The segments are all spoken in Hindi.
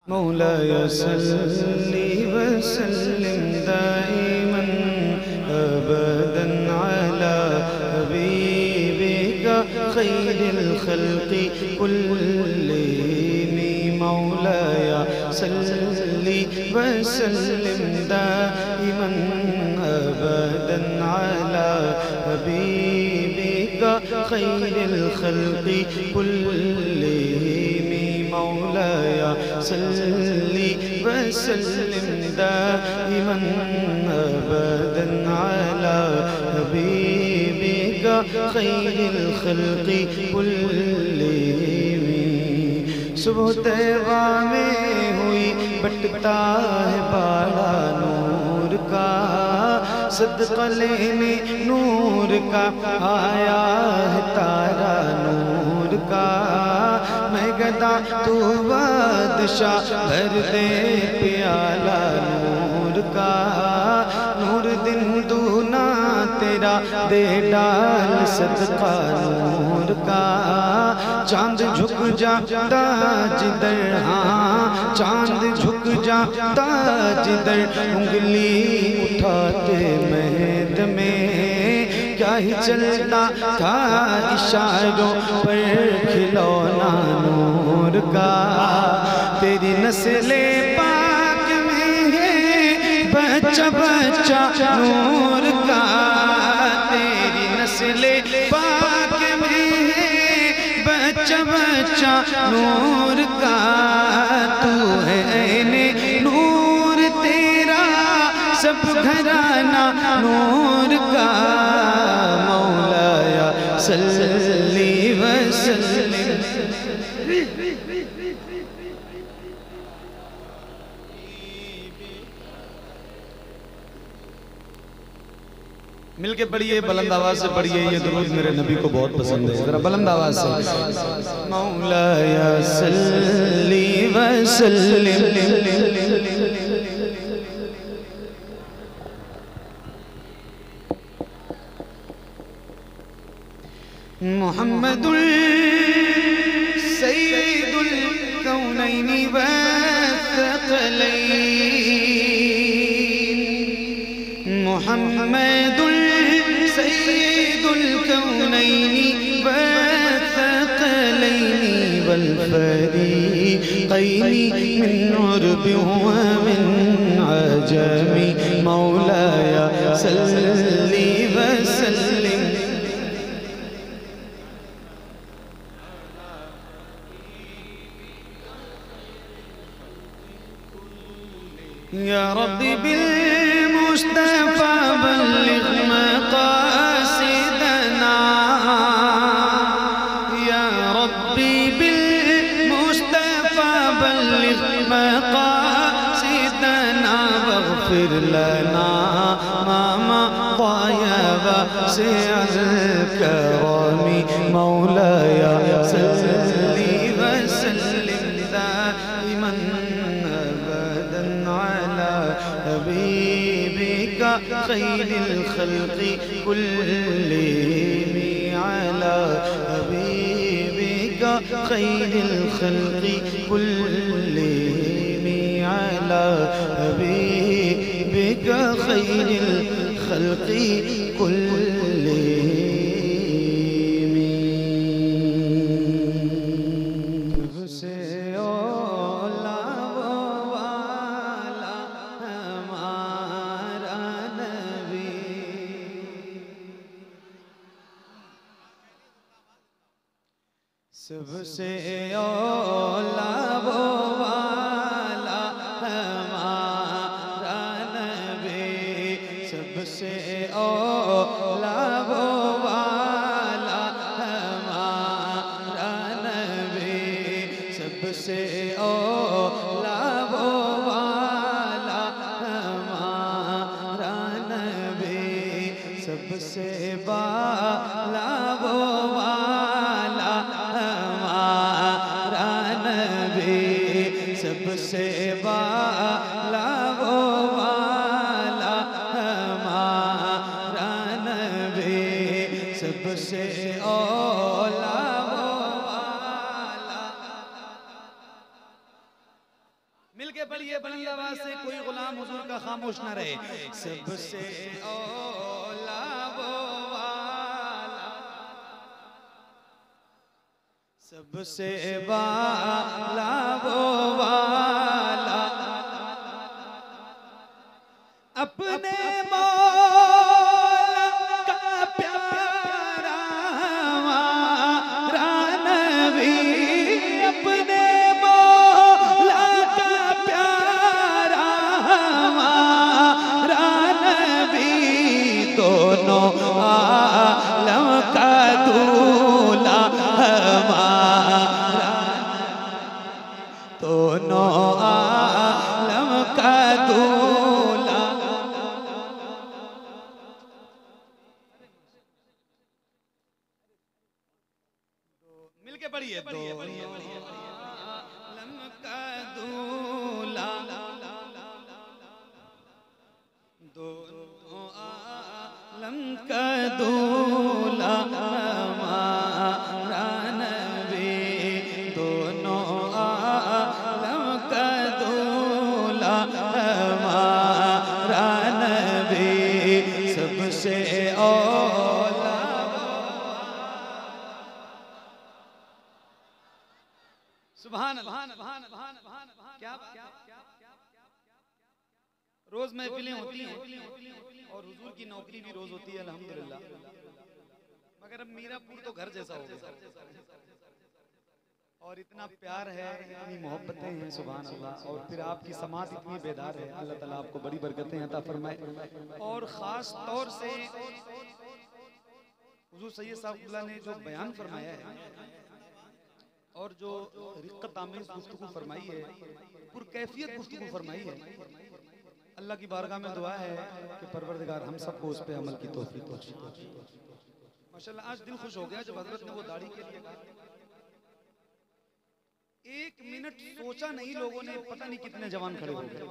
मौलाया सल्ली वसल्लिम दाइमन अबदन अला हबीबिका खैरिल खल्क़ि कुल्लिहिम। मौलाया सल्ली वसल्लिम दाइमन अबदन अला हबीबिका खैरिल खल्क़ि कुल्लिहिम। मौलाया सल्ली वसल्लिम दाइमन अबदन अला हबीबिका खैरिल खल्क़ि कुल्लिहिम। सुबह तैबा में हुई बटता है बाड़ा नूर का, सदका लेने नूर का आया है तारा नूर का। मैं गदा तू बादशाह भर दे प्याला नूर का। नूर दिन दूना तेरा दे डाल सदका नूर का। चांद झुक जाता जिधर, हाँ चांद झुक जाता जिधर, उंगली उठाते महद में क्या ही चलता था इशारों पर खिलौना नूर का। तेरी नस्ले पाक में है बच्चा बच्चा नूर का। तेरी नस्ले पाक में है बच्चा बच्चा नूर का। तू है ऐने नूर तेरा सब घराना नूर का। मौलाया सल्ली वसल्लिम। मिलके पढ़िए, बुलंद आवाज से पढ़िए। ये दुरूद मेरे नबी को बहुत पसंद है, जरा बुलंद आवाज से। मौलाया सल्ली वसल्लिम मुहम्मदुल सय्यदुल कौनैनि वस्सक़लैन। मुहम्मदुल सय्यदुल कौनैनि वस्सक़लैनि वल फ़रीक़ैनि मिन उर्बि व मिन अजमी। मौलाया सल्ली वसल्लिम। या रब्बी बिल मुस्तफ़ा बल्लिग़ मक़ासिदना। या रब्बी बिल मुस्तफ़ा बल्लिग़ मक़ासिदना वग़फ़िर लना मा मज़ा वासिअल करमी। मौलाया सल्ली वसल्लिम दाइमन हबीबिका खैरिल खल्क़ि कुल्लिहिम। अला हबीबिका खैरिल खल्क़ि कुल्लिहिम। अला हबीबिका खैरिल खल्क़ि कुल्लिहिम। सबसे औला वो वाला हमारा नबी। सबसे औला वो वाला हमारा नबी। सबसे औला वो वाला हमारा नबी। सबसे बाला वो सबसे बाला वो वाला हमारा नबी। सबसे औला वो वाला मिलके पढ़िए बुलंद आवाज से, कोई गुलाम हुजूर का खामोश ना रहे। सबसे औला वो वाला, सबसे वाला वो वाला, अपने मौला का प्यारा हमारा नबी, अपने मौला का प्यारा हमारा नबी, दोनों आलम का दूल्हा हमारा, दोनों आलम का दूल्हा। मिलके पढ़िए, दोनों आलम का दूल्हा, दोनों आलम का दूल्हा हमारा नबी, दोनों आलम का दूल्हा हमारा नबी, सबसे औला। सुभान अल्लाह। क्या रोज महफिलें होती हैं और हुजूर की नौकरी भी रोज होती है अल्हम्दुलिल्लाह, मगर अब मीरापुर तो घर जैसा हो गया और इतना प्यार है, इतनी मोहब्बतें हैं सुभान अल्लाह, और फिर आपकी समात इतनी बेदार है। अल्लाह ताला आपको बड़ी बरकतें अता फरमाए। और ख़ास तौर से हुजूर सैयद साहब ने जो बयान फरमाया है और जो रिक्कत आमेज़ गुफ्तगू फरमाई है, पुरकैफियत गुफ्तगू फरमाई है, अल्लाह की बारगाह में दुआ है कि परवरदिगार हम सबको उस पे अमल की तौफीक बख्शे। माशाल्लाह आज दिल खुश हो गया जब हजरत ने वो दाढ़ी के लिए कहा। एक मिनट सोचा नहीं लोगों ने, पता नहीं कितने जवान खड़े हो गए,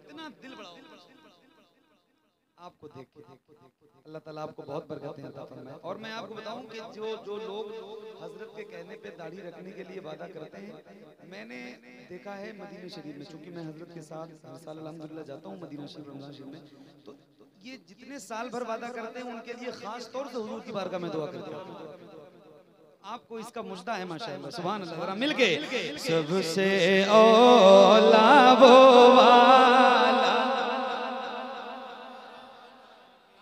इतना दिल बड़ा हो आपको देख के। अल्लाह ताला आपको बहुत बरकतें अता फरमाए। और मैं आपको बताऊं कि जो लोग हजरत के कहने पे दाढ़ी रखने के लिए वादा करते हैं, मैंने देखा है मदीना शरीफ में, चूंकि मैं हजरत के साथ हर साल अल्हम्दुलिल्लाह जाता हूँ मदीना शरीफ रमजान शरीफ में, तो ये जितने साल भर वादा करते हैं उनके लिए खास तौर से हुजूर की बारगाह में दुआ करते हैं। आपको इसका मुजदा है माशाअल्लाह, सुभान अल्लाह। जरा मिलके सबसे औला वो वाला,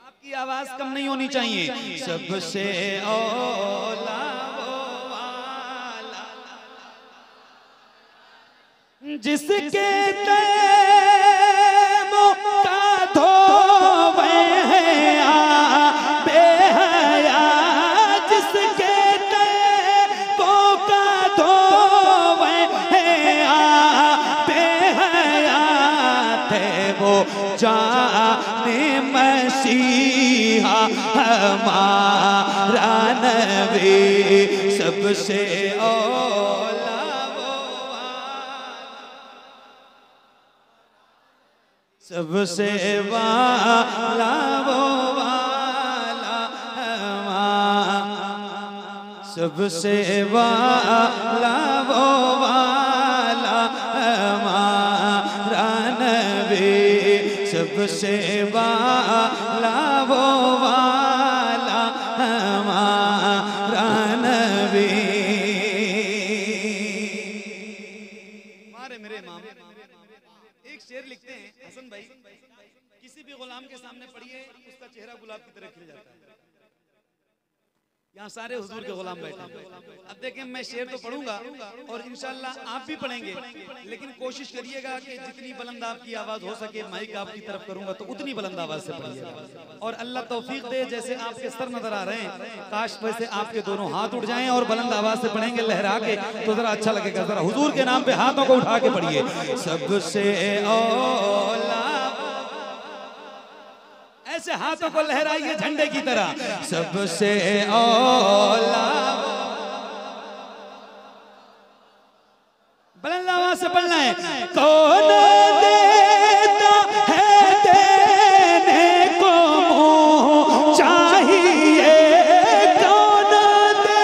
आपकी आवाज कम नहीं होनी चाहिए। सबसे औला वो वाला, जिसके तैमों का धोवे हैं बेहया, जिसके तैमों का धोवे हैं बेहया, थे वो जाने मसीहा हमारा नबी, सबसे औला वो वाला, सबसे वाला वो वाला हमारा, सबसे वाला वो वाला हमारा नबी, सबसे वाला वो वाला हमारा नबी। मारे मेरे इमाम एक शेर लिखते हैं हसन भाई, किसी भी गुलाम के सामने पढ़िए उसका चेहरा गुलाब की तरह खिल जाता है। यहाँ सारे हुजूर के गुलाम बैठे हैं। अब देखें मैं शेर तो पढ़ूंगा और इंशाल्लाह आप भी पढ़ेंगे, लेकिन कोशिश करिएगा कि जितनी बुलंद आपकी आवाज हो सके, माइक आपकी तरफ करूंगा तो उतनी बुलंद आवाज से पढ़िएगा। और अल्लाह तौफीक दे, जैसे आपके सर नजर आ रहे हैं, काश वैसे आपके दोनों हाथ उठ जाएं और बुलंद आवाज से पढ़ेंगे लहरा के, तो जरा अच्छा लगेगा। जरा हुजूर के नाम पे हाथों को उठा के पढ़िए। सबसे औला, ऐसे हाथों को लहराइए झंडे की तरह। सबसे औला, बुलंद आवाज से पढ़ना है। कौन देता है देने को मुँह चाहिए, कौन दे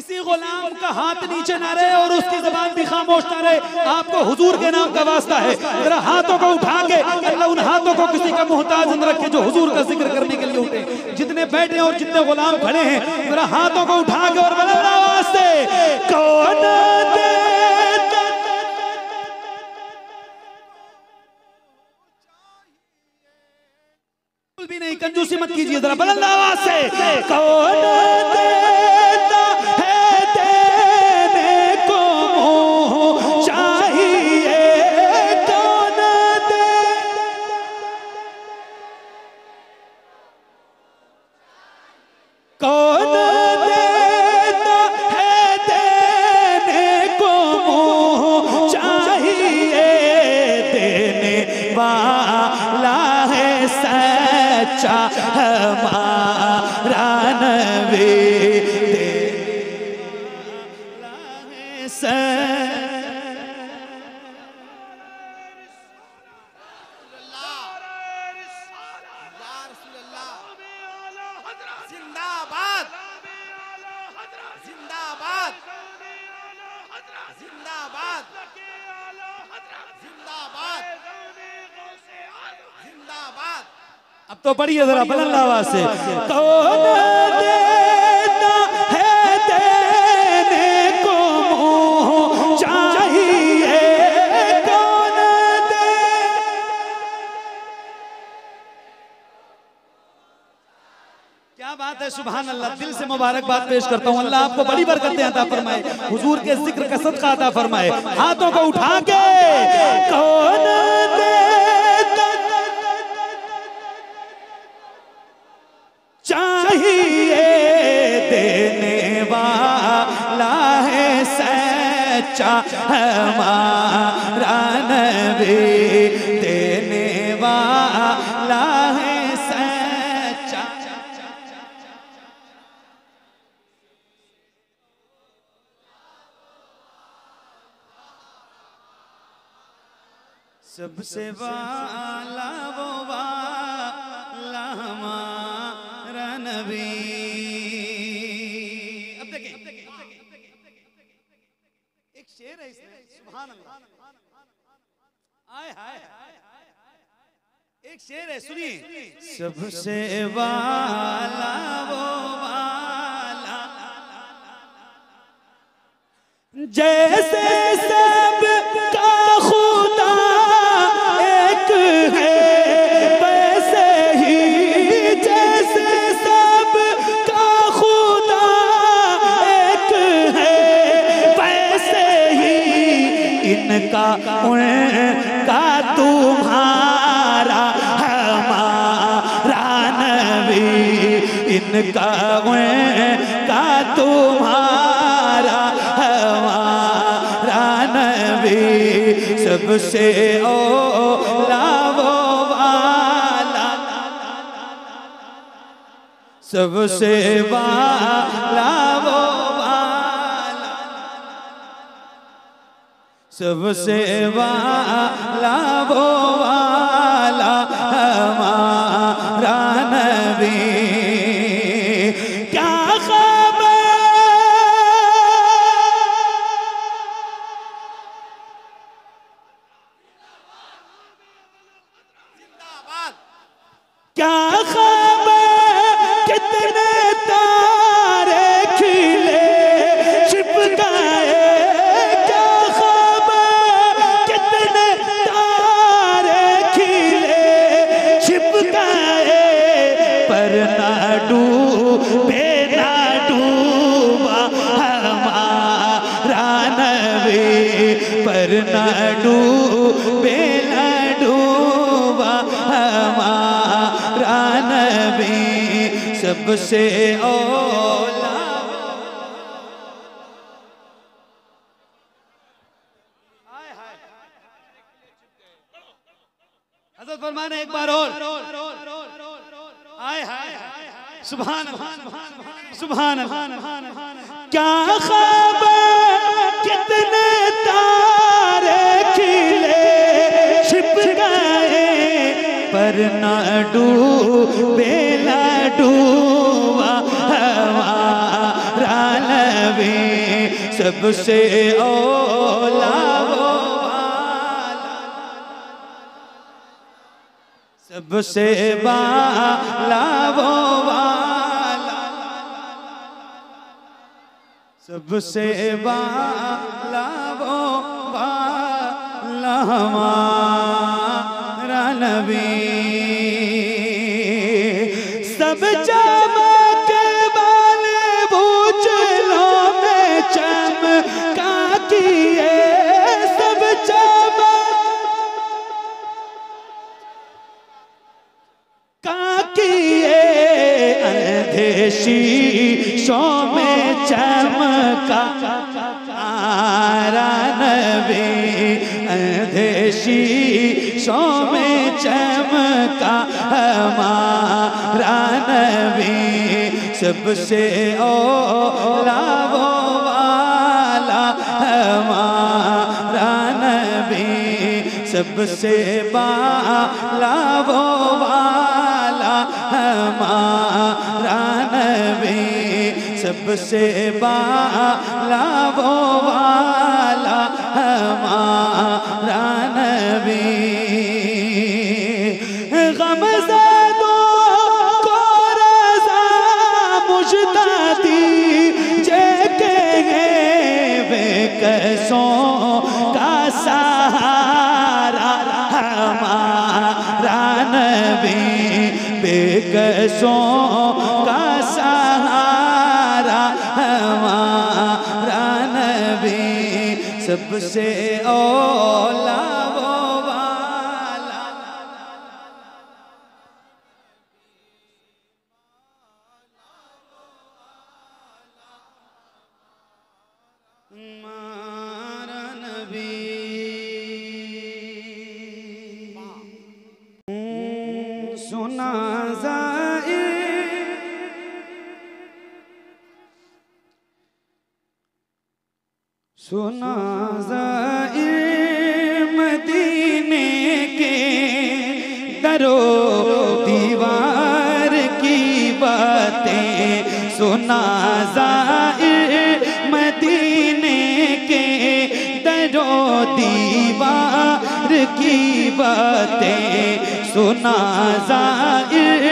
किसी गुलाम का हाथ नीचे ना रहे और उसकी ज़बान भी खामोश ना रहे। आपको हुजूर के नाम का वास्ता है, जरा हाथों को उठा के अल्लाह उन हाथों को किसी का मोहताज न रखे जो हुजूर का जिक्र करने के लिए उठे। जितने बैठे और जितने गुलाम खड़े हैं, जरा हाथों को उठा के और बुलंद आवाज से कौन भी नहीं, कंजूसी मत कीजिए, जरा बुलंद आवाज से कौन देता है देने को मुँह चाहिए, कौन दे कौन देता है देने को मुँह चाहिए, देने वाला है सच्चा हमारा नबी, जिंदाबाद जिंदाबाद जिंदाबाद जिंदाबाद जिंदाबाद। अब तो पढ़िए जरा बुलंद आवाज से कौन देता है देने को मुँह चाहिए, कौन दे क्या बात है, सुभान अल्लाह। दिल से मुबारकबाद पेश करता हूँ, अल्लाह आपको बड़ी बरकतें अता फरमाए, हुजूर के जिक्र का सदका अता फरमाए। हाथों को उठा के कौन देता चाहिए, देने वाला है सच्चा हमारा नबी, देने वाला है सच्चा। सबसे वाला वो वाला हमारा नबी। अब देखें एक शेर है इसमें, सुभान अल्लाह, आय हाय, एक शेर है सुनिए। सबसे वाला वो वाला जैसे सब का खुदा एक है, वैसे ही जैसे सब का खुदा एक है, वैसे ही इनका उनका तुम्हारा हमारा नबी, इनका उनका तुम्हारा हमारा नबी, सबसे औला वो वाला, सबसे वाला वो वाला, सबसे वाला वो वाला हमारा नबी। क्या क्या खबर कितने तारे खिले छिप गए, क्या खबर कितने तारे खिले छिप गए, पर ना डूबे ना डूबा हमारा नबी, पर ना डूबे ना डूबा हमारा नबी, सबसे औला। हज़रत फरमाने एक बार और आय हाय सुभान सुभान। क्या खबर कितने तारे खिले छिप गए, पर ना डूबे ना डूबा हमारा नबी, सबसे औला वो वाला, सबसे बाला वो वाला, सबसे बाला वो वाला हमारा नबी। सब चमक वाले भूचलों में चमका किए, सब चमका किए, अंधेशी शीशों में चमका हमारा नबी, अंधेशी शीशों में चमका हमारा नबी। सबसे औला वो वाला हमारा नबी, सबसे बाला वो वाला हमारा नबी, सबसे बाला वो वाला हमारा नबी। गमज़दों को रज़ा मुजतदी जेके बेकसों का सहारा हमारा नबी, बेकसों का सहारा हमारा नबी। सबसे औला वो वाला, हमारा नबी। सुना सुना ज़ाइर मदीने के दरो दीवार की बातें, सुना ज़ाइर मदीने के दरो दीवार की बातें, सुना ज़ाइर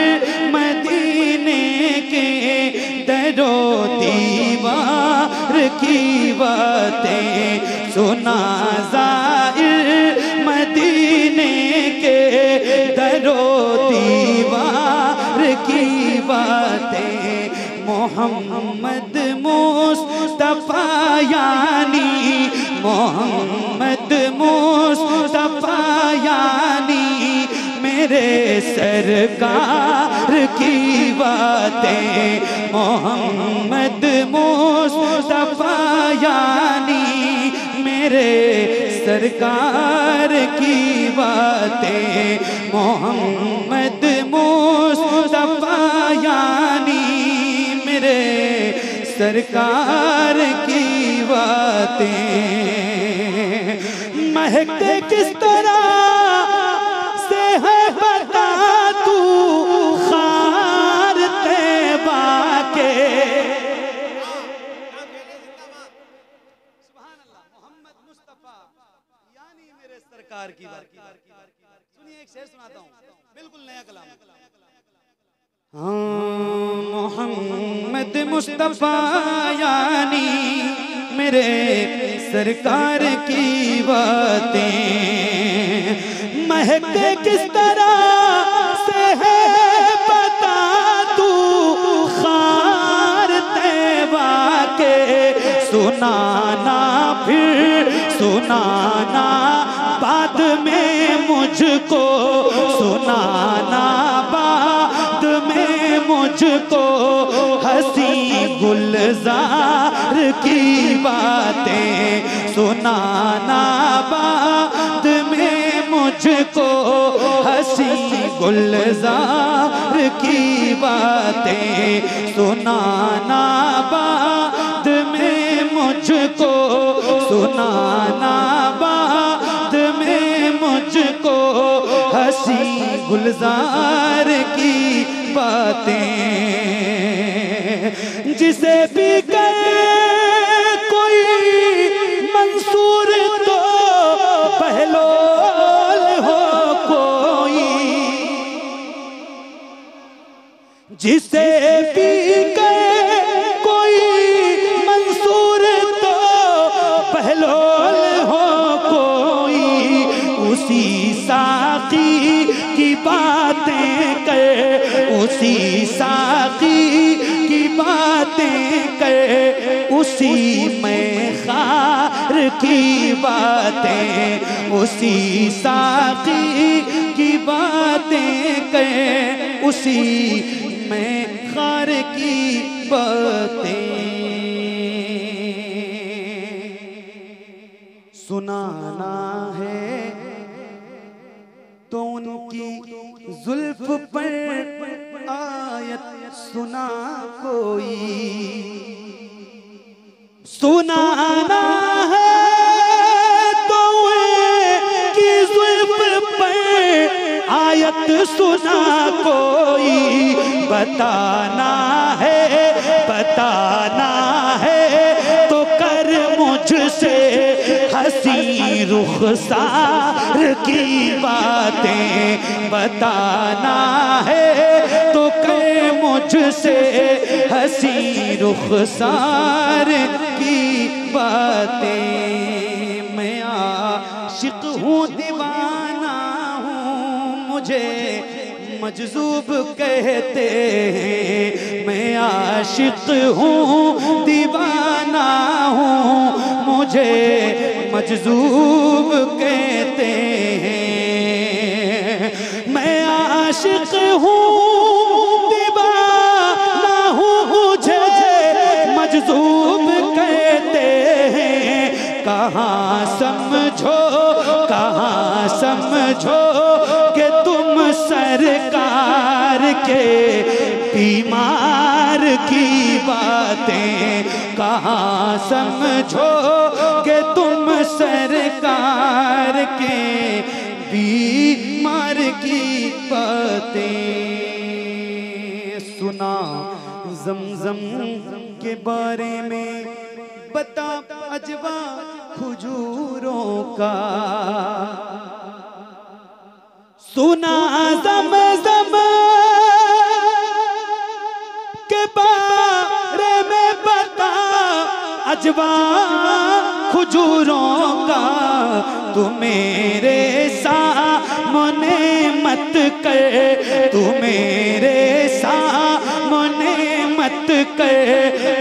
मदीने के दरो दीवार की बातें, सुना ज़ाइर मदीने के दरो दीवार की बातें। मोहम्मद मुस्तफा यानी, मोहम्मद मुस्तफा यानी मेरे सरकार की बातें, मोहम्मद मुस्तफा यानी मेरे सरकार की बातें, मोहम्मद मुस्तफा यानी मेरे सरकार की बातें। महकते किस तरह से है बता तू खार तैबा के, मोहम्मद मुस्तफा यानी मेरे सरकार की बात। सुनिए एक शेर सुनाता हूँ, बिल्कुल नया कलाम। मोहम्मद मुस्तफा यानी मेरे सरकार की बातें, महकते किस तरह से है बता तू खार तैबा के, सुनाना फिर सुनाना बाद में मुझको, सुनाना बाद में मुझको हंसी गुलजार की बातें, सुनाना बाद में मुझको हंसी गुलजार की बातें, सुनाना बाद में मुझको, सुनाना बाद में मुझको हंसी गुलजार की बातें। जिसे भी कहे कोई उसी में खार की बातें, उसी साकी की बातें कहे, उसी में खार की बातें सुनाना है तो उनकी जुल्फ पर आयत सुना कोई, सुनाना है तो उनकी जुल्फ पर आयत सुना कोई, बताना है तो कर मुझसे हंसी रुखसार की बातें, बताना है तो कर मुझसे हंसी रुखसार की बातें। मैं आशिक हूँ दीवाना हूँ, मुझे मजजूब कहते हैं। मैं आशिक हूँ दीवाना हूँ, मुझे मजजूब कहते हैं। मैं आशिक हूँ दीवाना हूँ, मुझे मजजूब कहते हैं। कहाँ समझो कि तुम सरकार के बीमार की बातें, कहाँ समझो कि तुम सरकार के बीमार की बातें। सुना ज़मज़म के बारे में, बता अजवा खजूरों का, सुना ज़मज़म के बारे में, बता अजवा खजूरों का। तू मेरे सामने मत कर, तू मेरे सामने मत कर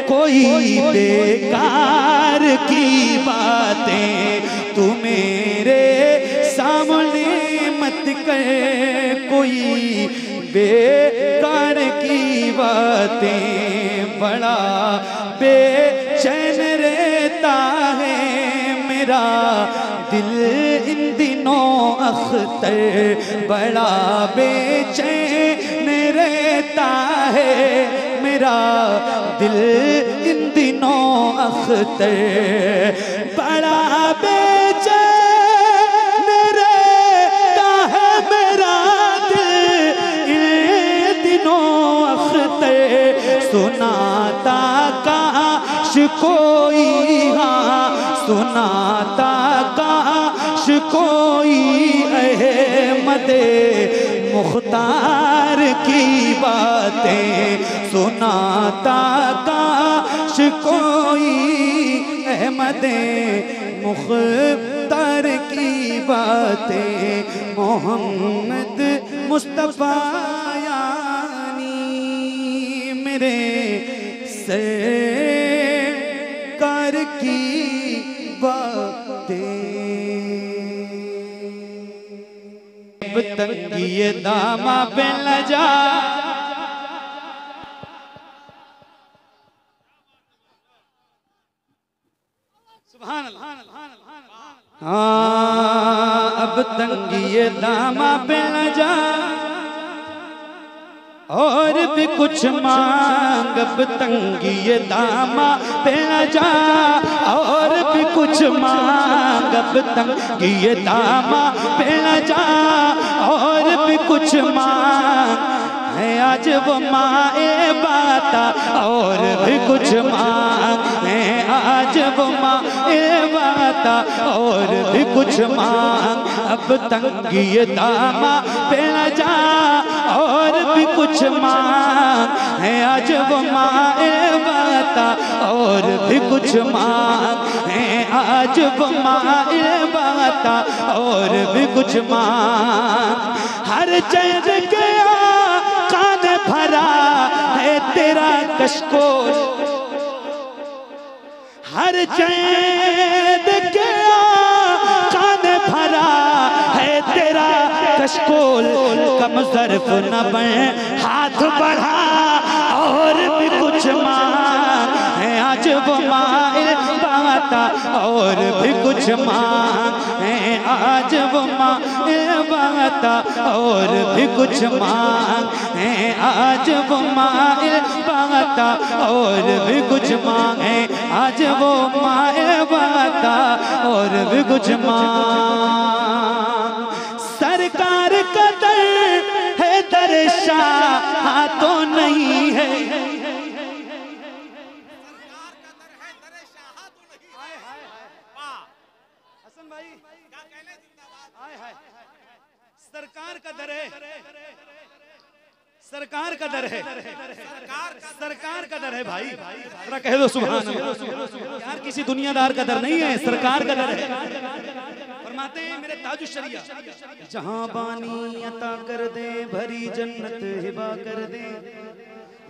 कोई बेकार की बातें, तू मेरे सामने मत कर कोई बेकार की बातें। बड़ा बेचैन रहता है मेरा दिल इन दिनों अख्तर, बड़ा बेचैन रहता है मेरा दिल इन दिनों अख्तर, बड़ा बेचैन रहता है मेरा दिल इन दिनों अख्तर। सुनाता काश कोई, हाँ सुनाता काश कोई अहमदे मुख्तार की बातें, सुनाता काश कोई अहमदे मुख्तार की बातें। मोहम्मद मुस्तफा यानी मेरे सरकार की बातें। तंगी दामा पे न जा, सुभान अल्लाह। हाँ अब तंगी दामा पे न जा, और भी कुछ मांग, अब तंगी दामा पे न जा, और भी कुछ मांग, अब तंगी दामा पे न जा, और भी कुछ मांग है आज वो माए बाता, और भी कुछ मांग है आज वो माए बाता, और भी कुछ मांग। अब तंगी दामा पे न जा, और भी कुछ मांग है आज वो माए बाता, और भी कुछ मांग है आज वो माए बाता, और भी कुछ मांग। हर चैन के कान भरा है तेरा कशकोश, हर चैन के कान भरा है तेरा कशकोल, कम ज़र्फ़ न बने हाथ बढ़ा और भी कुछ मांग है आज वो माए बाता, और भी कुछ मांग है आज वो माए बाता, और भी कुछ मांग है आज वो माए बाता, और भी कुछ मांग है आज वो माए बाता, और भी कुछ मांग। सरकार का दर है दरशा हाथों नहीं है, सरकार का दर है, सरकार का दर है, सरकार का दर है भाई, जरा कह दो सुभान अल्लाह। यार किसी दुनियादार का दर नहीं है, सरकार का दर है। फरमाते हैं मेरे ताजुश शरिया, जहां बानी अता कर दे भरी जन्नत हिबा कर दे,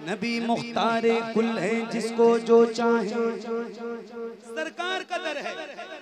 नबी मुख्तारे कुल है जिसको जो चाहे, सरकार का दर है।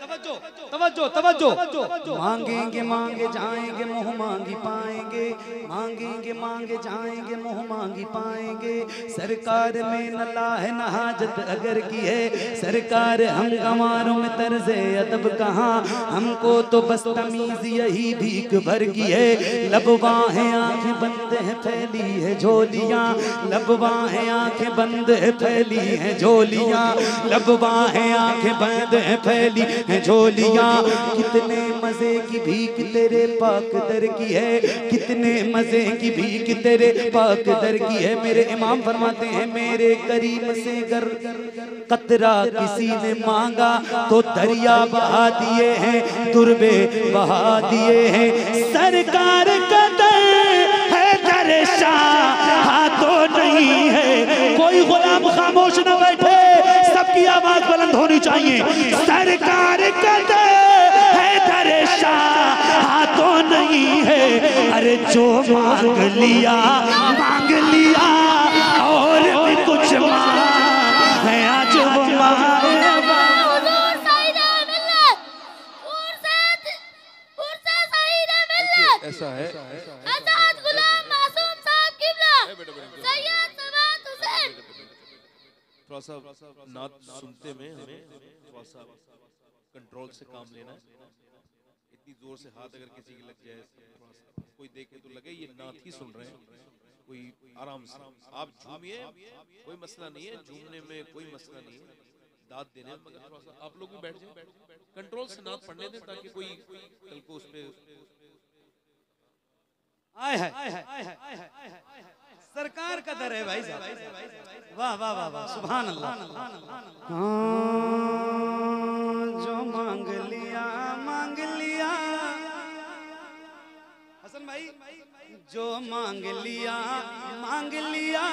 तवज्जो तवज्जो तवज्जो। मांगेंगे मांगे जाएंगे मुँह मांगी पाएंगे, मांगेंगे मांगे जाएंगे मुँह मांगी पाएंगे। सरकार में न लाह न हाजत अगर की है, सरकार हम गंवारों में तर्ज़े अदब कहाँ, हमको तो बस तमीज़ यही भीख भर की है। लबवा है आंखें बंद है फैली है झोलियाँ, लबवा है आंखें बंद है फैली है झोलियाँ, लबवा है आंखें बंद है फैली है झोलियाँ। कितने मजे की भीख तेरे पाक दर की है, कितने मजे की भीख तेरे पाक दर की है। मेरे इमाम फरमाते हैं मेरे करीम से गर कतरा किसी ने मांगा तो दरिया बहा दिए हैं, दुर्बे बहा दिए हैं। सरकार का दर है दरशा हाथों नहीं है, कोई गुलाम खामोश न बैठे, सबकी आवाज बुलंद होनी चाहिए। सरकार का दर है दरशा हाथों नहीं है, अरे जो मांग लिया और भी कुछ मांग है आज वो मांग। ऐसा है आजाद गुलाम मासूम साहब किबला सैयद सवात हुसैन। थोड़ा सा नात सुनते में हमें थोड़ा सा कंट्रोल से काम लेना है। इतनी जोर से हाथ अगर किसी की लग जाए, कोई देखे तो लगे ये नात ही सुन रहे हैं। कोई आराम से आप झूमिए, कोई मसला नहीं है, झूमने में कोई मसला नहीं है, दाद देने में, मगर थोड़ा सा आप लोग भी बैठ जाए, कंट्रोल से नात पढ़ने दें ताकि कोई कल को उस पे आए है। सरकार का दर है भाई साहब, वाह वाह वाह वाह, सुभान अल्लाह। जो मांग लिया हसन भाई, जो मांग लिया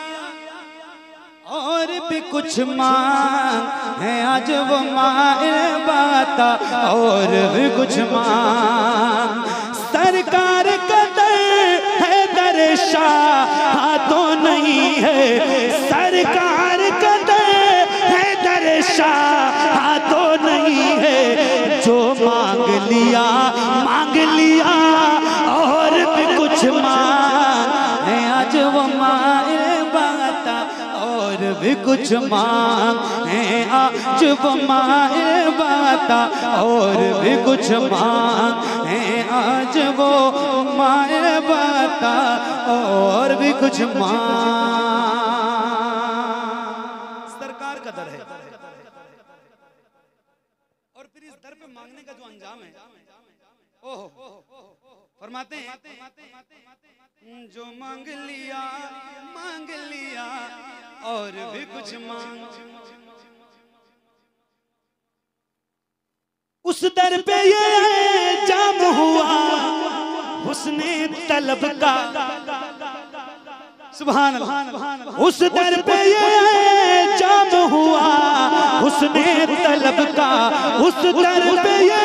और भी कुछ मांग है आज वो माए बाता, और भी कुछ मांग। सरकार का दर है दरशा हाथों नहीं है, सरकार का दर है दरशा हाथों नहीं है। जो मांग लिया और भी कुछ मांग है आज वो माए बाता, और भी कुछ मांग है आज वो माए बाता, और भी कुछ मांग है आज वो माए बाता, और भी कुछ मांग। सरकार का दर है, और फिर इस दर पे मांगने का जो अंजाम है, ओहो फरमाते हैं जो मांग लिया और भी कुछ मांग। उस दर पे ये जाम हुआ हुस्ने तलब का, सुभान अल्लाह। उस दर पे ये जाम हुआ हुस्ने तलब का, उस दर पे ये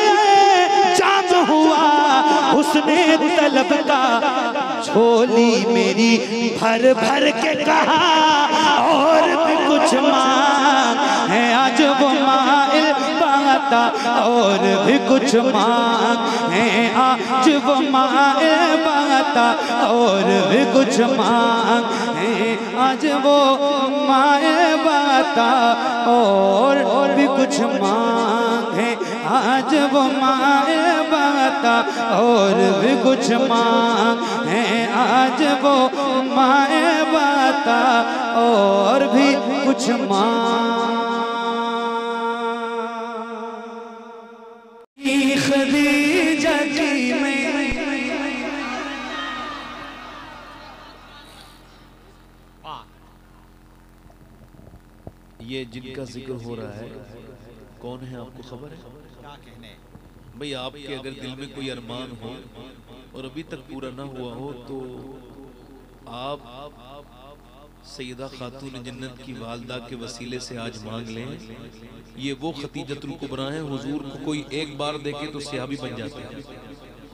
जाम हुआ हुस्ने तलब का। झोली मेरी भर भर के कहा और भी कुछ मांग है आज वो मांग बाता और भी कुछ मांगे आज वो माए बाता और भी कुछ मांगे आज वो माए बाता और भी कुछ मांगे आज वो माए बाता और भी कुछ मांगे आज वो माए बाता और भी कुछ खदीजा की मैं ये जिनका जिक्र हो रहा है कौन है आपको खबर है? क्या कहने भाई आपके अगर दिल में कोई अरमान हो और अभी तक पूरा ना हुआ हो तो आप सैयदा खातून जन्नत की वालदा के वसीले से आज मांग लें। ये वो खतीजतुल कुबरा है, हुजूर को कोई एक बार देखे तो सहाबी बन जाते हैं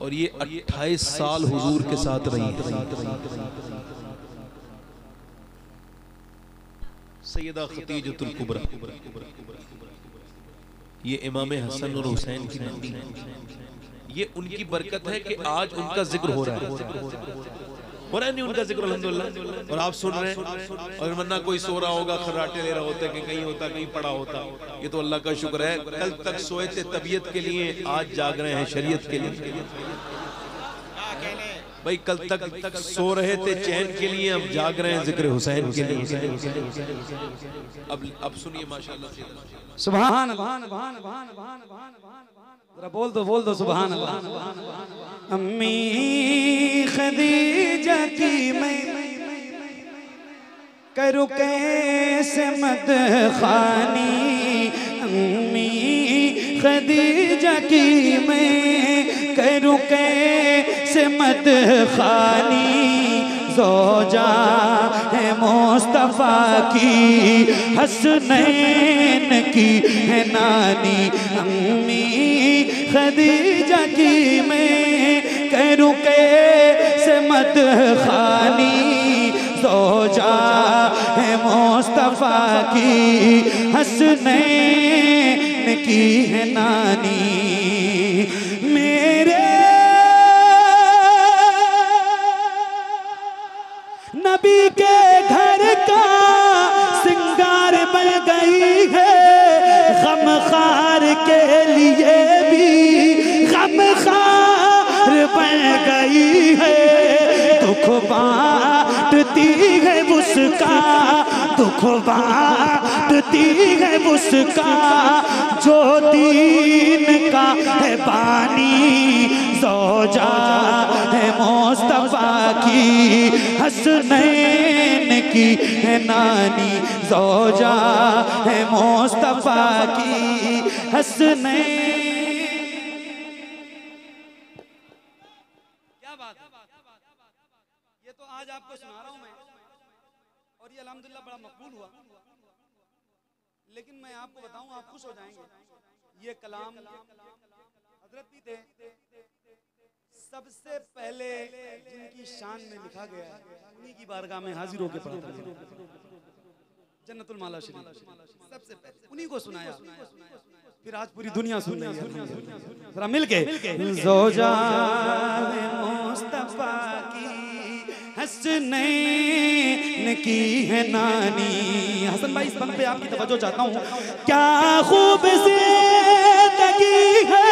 और ये 28 साल हुजूर के साथ रही है। सैयदा खतीजतुल कुबरा ये इमाम हसन और हुसैन की नंदी है। ये उनकी बरकत है कि आज उनका जिक्र हो रहा है नहीं उनका जिक्र अल्हम्दुलिल्लाह। और आप सुन रहे हैं और वरना कोई सो रहा होगा खर्राटे ले रहा होता कि कहीं होता कहीं पड़ा होता। ये तो अल्लाह का शुक्र है, कल तक सोए थे तबीयत के लिए, आज जाग रहे हैं शरीयत के लिए। भाई कल तक सो रहे थे चैन के लिए, अब जाग रहे हैं जिक्र हुसैन के लिए। अब सुनिए माशाअल्लाह सुभान जरा बोल दो सुभान अल्लाह। अम्मी खदीजा की मैं करूँ कैसे मदखानी, अम्मी खदीजा की मैं करूँ कैसे मदखानी, ज़ौजा है मुस्तफ़ा की हसनैन की है नानी, अम्मी खदीजा की मैं करूँ कैसे मदखानी, ज़ौजा है मुस्तफ़ा की हसनैन की है नानी। मेरे नबी के घर का सिंगार बन गई है, गमखार के लिए भी गमखार बन गई है, दुख बांटती है उसका, दुख बांटती है उसका जो दीन का है बानी, ज़ौजा है मुस्तफ़ा की हसनैन की है नानी, ज़ौजा है मुस्तफ़ा की हसनैन। क्या बात है, ये तो आज आपको सुना रहा हूं मैं और ये अल्हम्दुलिल्लाह बड़ा मकबूल हुआ। लेकिन मैं आपको बताऊं, आप खुश हो जाएंगे, ये कलाम हजरत भी थे सबसे पहले जिनकी शान में लिखा गया है, उन्हीं की बारगाह में हाजिर होकर पढ़ा था जन्नतुल माला शरीफ, सबसे पहले उन्हीं को सुनाया, फिर आज पूरी दुनिया सुन रही है। जरा मिलके ज़ौजा मुस्तफ़ा की हसनैन की है नानी। हसन भाई इस बंद पे आपकी तवज्जो चाहता हूँ। क्या खूब ज़िंदगी है,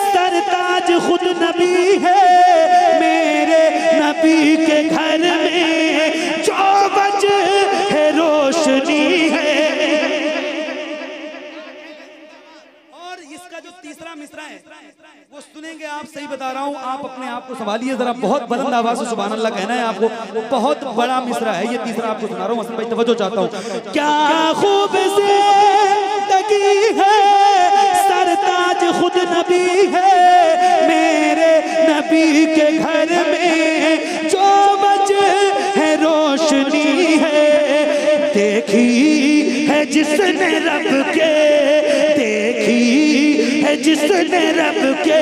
सरताज खुद नबी है, मेरे नबी के घर में जो वजह है रोशनी है। और इसका जो तीसरा मिसरा है वो सुनेंगे आप, सही बता रहा हूँ, आप अपने आप को संभालिए जरा, बहुत बुलंद आवाज से सुभान अल्लाह कहना है आपको, बहुत बड़ा मिसरा है ये, तीसरा आपको सुना रहा हूँ। हसन भाई तवज्जो चाहता हूँ। क्या खूब ज़िंदगी है, सरताज खुद नबी है, मेरे नबी के घर में जो वजह है रोशनी है, देखी है जिसने रब के, देखी है जिसने रब के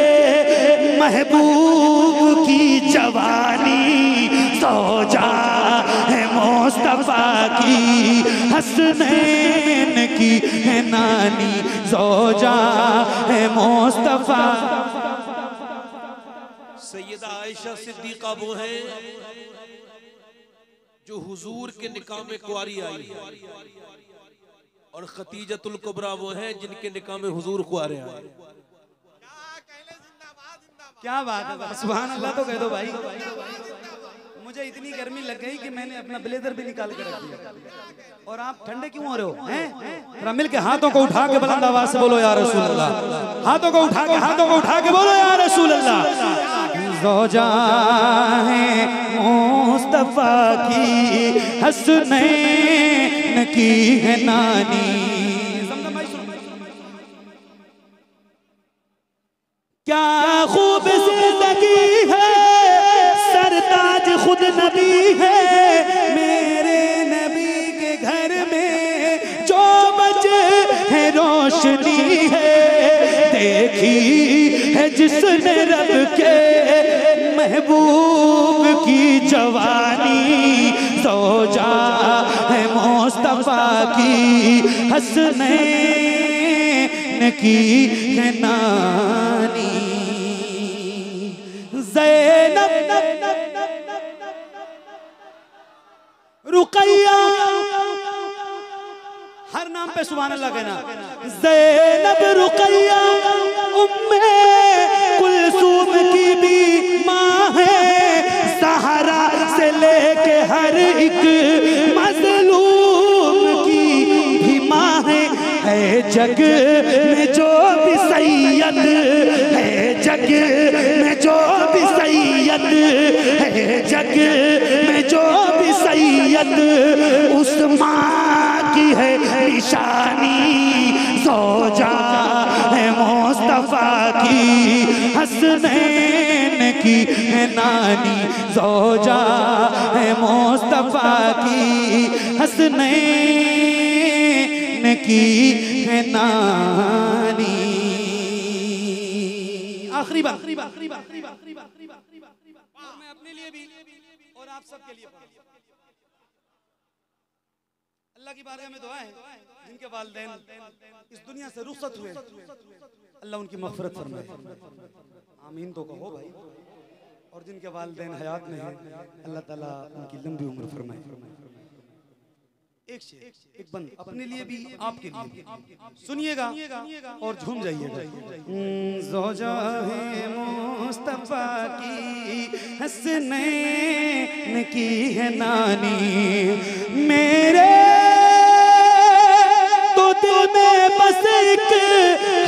महबूब की जवानी, ज़ौजा है मुस्तफा की हसनैन की है नानी ज़ौजा है मुस्तफा। सैयदा आयशा सिद्दीका वो है जो हुजूर के निकाह में कुंवारी आई और खतीजतुल कुबरा वो है जिनके निकाह में हुजूर कुंवारे आए। क्या बात है, सुभान अल्लाह तो कह दो भाई। मुझे इतनी गर्मी लग गई कि मैंने अपना ब्लेजर भी निकाल कर रख दिया। और आप ठंडे क्यों हो रहे हो हैं? मिल के हाथों को उठा के बुलंद आवाज से बोलो या रसूल अल्लाह। हाथों को उठा के बोलो या रसूल अल्लाह। ज़ौजा है मुस्तफा की हसनैन की है नानी। क्या खूब जिंदगी है, सरताज खुद नबी है। मेरे नबी के घर में जो बचे है रोशनी है। देखी है जिसने रब के महबूब की जवानी। ज़ौजा है मुस्तफा की हसनैन की है नानी। ज़ैनब रुक़ैया, हर नाम पे सुभान अल्लाह कहना। ज़ैनब रुक़ैया उम्मे कुलसूम की भी माँ है। सहारा से लेके हर एक मज़लूम की भी माँ है। जग में जो भी सैयद है, जग में जो भी सैयद है, जग में जो भी सैयद उस माँ की है निशानी। ज़ौजा है मुस्तफा की हसनैन की है नानी। ज़ौजा है मुस्तफा की हसनैन की है नानी। आखिरी बात मैं अपने लिए भी और आप सबके लिए अल्लाह की बारगाह में दुआ है जिनके वालिदैन इस दुनिया से रुखसत हुए, अल्लाह उनकी मग़फ़िरत फरमाए। आमीन तो कहो भाई। और जिनके वालिदैन हयात में हैं, अल्लाह ताला उनकी लंबी उम्र फरमाए। एक बंद अपने लिए भी आपके लिए भी सुनिएगा और झूम जाइएगा। ज़ौजा है मुस्तफा की हसनैन की है नानी। मेरे तो दिल में बस एक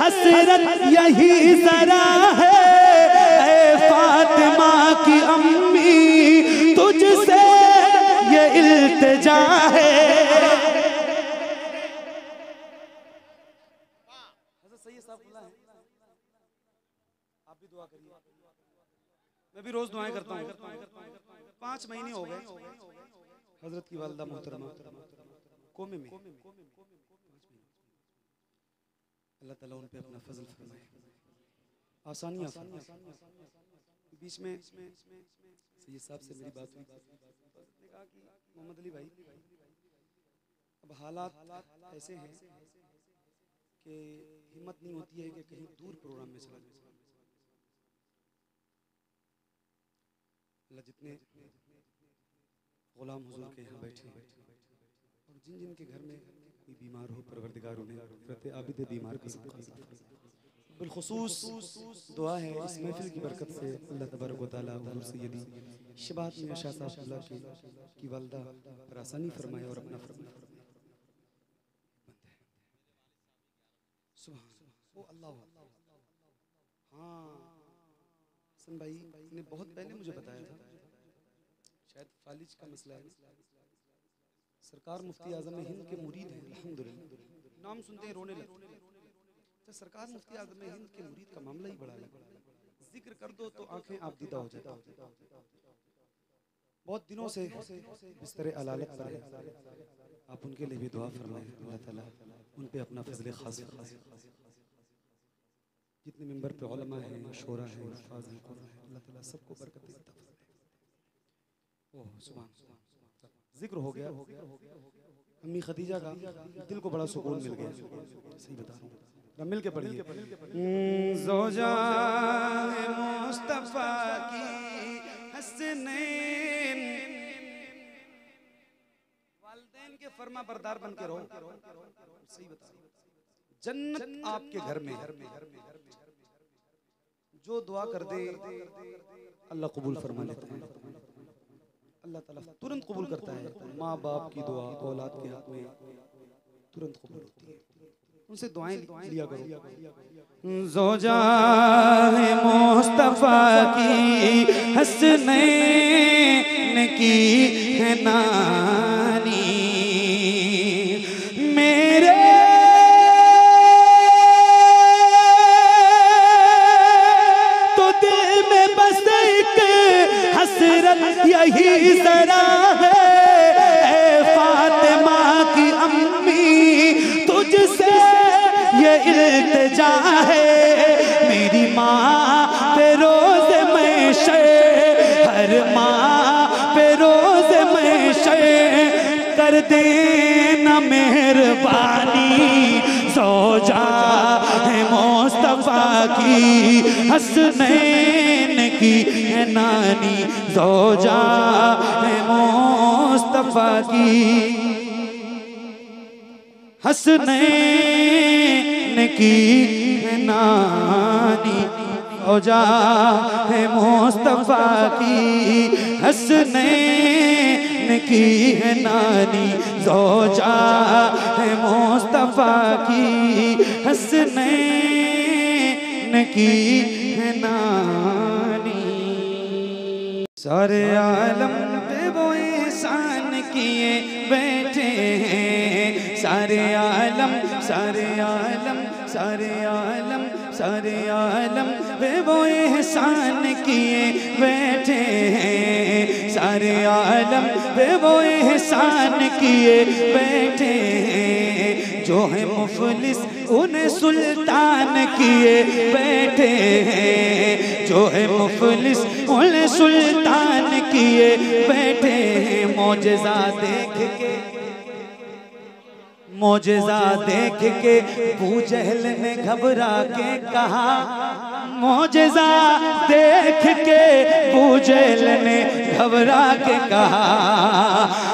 हसरत यही जरा है। ऐ फातिमा की अम्मी तुझसे ये इल्तिजा है। आप भी दुआ करिए, मैं भी रोज दुआएं करता हूँ। 5 महीने हो गए हजरत की वालिदा मोहतरमा कोमे में। अल्लाह ताला उन पे अपना फजल फरमाए, आसानियां फरमाए। बीच में सैयद साहब से मेरी बात हुई, उसने कहा कि मोहम्मद अली भाई अब हालात ऐसे हैं कि हिम्मत नहीं होती है कि कहीं दूर प्रोग्राम में चला जाए। अल्लाह जितने गुलाम हुजूर के यहाँ बैठे हैं और जिन जिन के घर में कोई बीमार हो, परवरदिगार उन्हें रहते आबिद बीमार का सदका बिलखुसूस दुआ है इस महफिल की बरकत से अल्लाह तबारक व तआला हुजूर सैयदी शबात में शाह साहब की वालिदा पर आसानी फरमाए और अपना फरमाए। सुभान अल्लाह। हाँ, हसन भाई ने बहुत पहले मुझे बताया था, शायद फालिज का मसला है। सरकार मुफ्ती आज़म हिंद के मुरीद हैं, अल्हम्दुलिल्लाह। नाम सुनते ही रोने लगते हैं। तो सरकार मुफ्ती आज़म हिंद के मुरीद का मामला ही बड़ा अलग है। जिक्र कर दो तो आंखें आबदीदा हो जाती हैं। बहुत दिनों से बिस्तर अलालत पर है, आप उनके लिए भी दुआ फरमाएं। अल्लाह ताला उन पे अपना फजल खास फरमाए। जितने मेंबर पे उलमा हैं, शोरा हैं, हुफ़ाज़ हैं, अल्लाह ताला सबको बरकत अता फरमाए। ओह सुभान। जिक्र हो गया अम्मी खदीजा का, दिल को बड़ा सुकून मिल गया। सही बता रहा हूँ, मिल के पढ़िए। ज़ौजा मुस्तफा की हसनैन, वालिदैन के फर्मा बरदार बन के रहो। सही बता रहा हूँ, जन्नत आपके घर में। जो दुआ कर दे अल्लाह कबूल फरमा लेता है। अल्लाह ताला तुरंत कबूल करता है। माँ बाप की दुआ औलाद के हाथ में तुरंत कबूल होती है, उनसे दुआएं लिया करो। ज़ौजा मुस्तफा की हसनैन की है नानी, मेरे तो दिल में बस एक हसरत यही जरा है, ऐ फातिमा की अम्मी तुझसे ये इल्तिजा है, मेरी माँ पे रोज़ महशर, हर माँ पे रोज़ महशर कर देना मेहरबानी। ज़ौजा है मुस्तफा की हसनैन की है नानी, ज़ौजा है मुस्तफा की हसनैन की है नानी, ज़ौजा है मुस्तफा की हसनैन की है नानी, ज़ौजा है मुस्तफा की हसनैन की है नानी। सारे आलम पे वो एहसान किए बैठे हैं, सारे आलम सारे आलम सारे आलम सारे आलम पे वो एहसान किए बैठे हैं, सारे आलम पे वो एहसान किए बैठे हैं, जो है मुफलिस उन्हें सुल्तान किए बैठे हैं, जो है मुफलिस उन्हें सुल्तान किए बैठे हैं। मौजज़ा देख के मौजज़ा देख के अबू जहल ने घबरा के कहा, मौजज़ा देख के अबू जहल ने घबरा के कहा,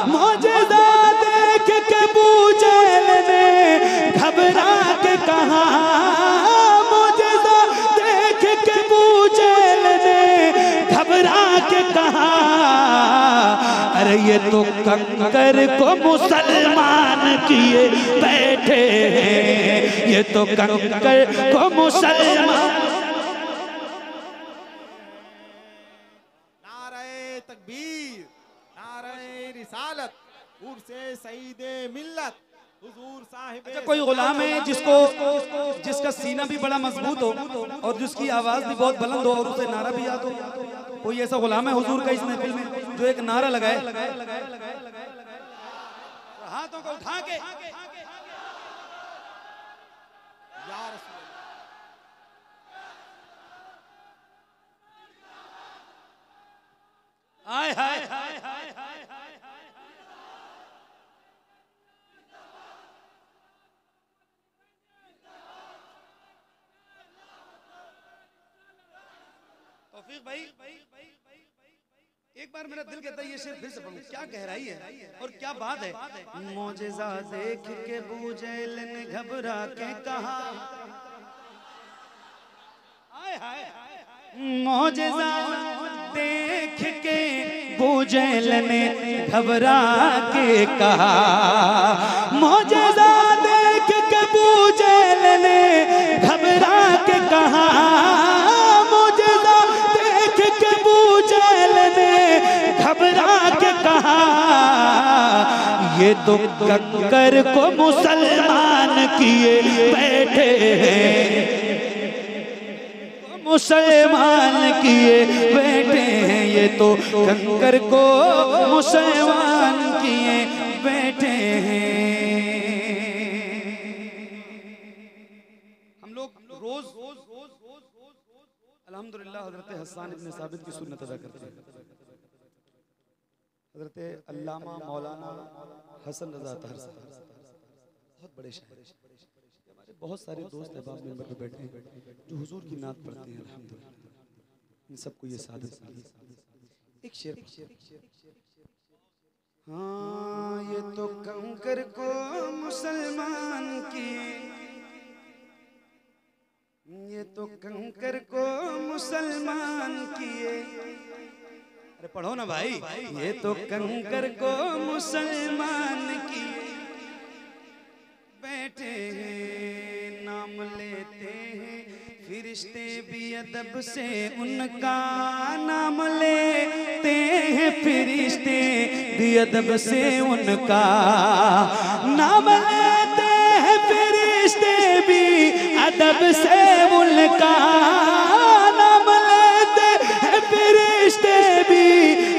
मौजज़ा देख के अबू जहल ने घबरा के कहा, मौजज़ा देख के अबू जहल ने घबरा के कहा, अरे ये तो कंकर को मुसलमान किए बैठे हैं, ये तो कंकर को मुसलमान। नारे तकबीर, नारे रिसालत, उर्से सईदे मिल्लत हुजूर साहिब। अच्छा, कोई गुलाम है जिसका सीना भी बड़ा मजबूत हो और जिसकी आवाज भी बहुत बुलंद हो और उसे नारा भी याद हो? कोई ऐसा गुलाम है हुजूर का इस महफिल में जो एक नारा लगाए? हाथों को उठा के या रसूल आय हाय तौफीक भाई, एक बार मेरा दिल कहता है ये शेर फिर से पढ़ूं। क्या गहराई है और क्या बात है। मौजज़ा देख के अबू जहल ने घबरा के कहा, मौजज़ा देख के अबू जहल ने घबरा के कहा, मौजज़ा देख के अबू जहल ने घबरा के कहा, मौजज़ा देख के अबू जहल ने घबरा के कहा, ये तो कंकर को मुसलमान किए बैठे हैं, मुसलमान किए बैठे हैं, ये तो कंकर को मुसलमान किए बैठे हैं। हम लोग रोज अल्हम्दुलिल्लाह हज़रत हसन इब्न साबित की सुन्नत अदा करते हैं। हज़रत अल्लामा मौलाना हसन रज़ा ताहर साहब बहुत बड़े शायर, हमारे बहुत सारे दोस्त अहबाब मेंबर पे बैठे हैं जो हुजूर की नात पढ़ते हैं अल्हम्दुलिल्लाह। इन सबको ये सादत मिली। एक शेर, हाँ ये तो कंकर को मुसलमान किए, ये तो कंकर को मुसलमान किए। अरे पढ़ो ना भाई। ये तो कंकर को मुसलमान किए, बैठे हैं नाम लेते हैं फिरिश्ते भी अदब से उनका नाम लेते हैं, फिरिश्ते भी अदब से उनका नाम लेते हैं, फिरिश्ते भी अदब से उनका नाम लेते हैं, फिरिश्ते भी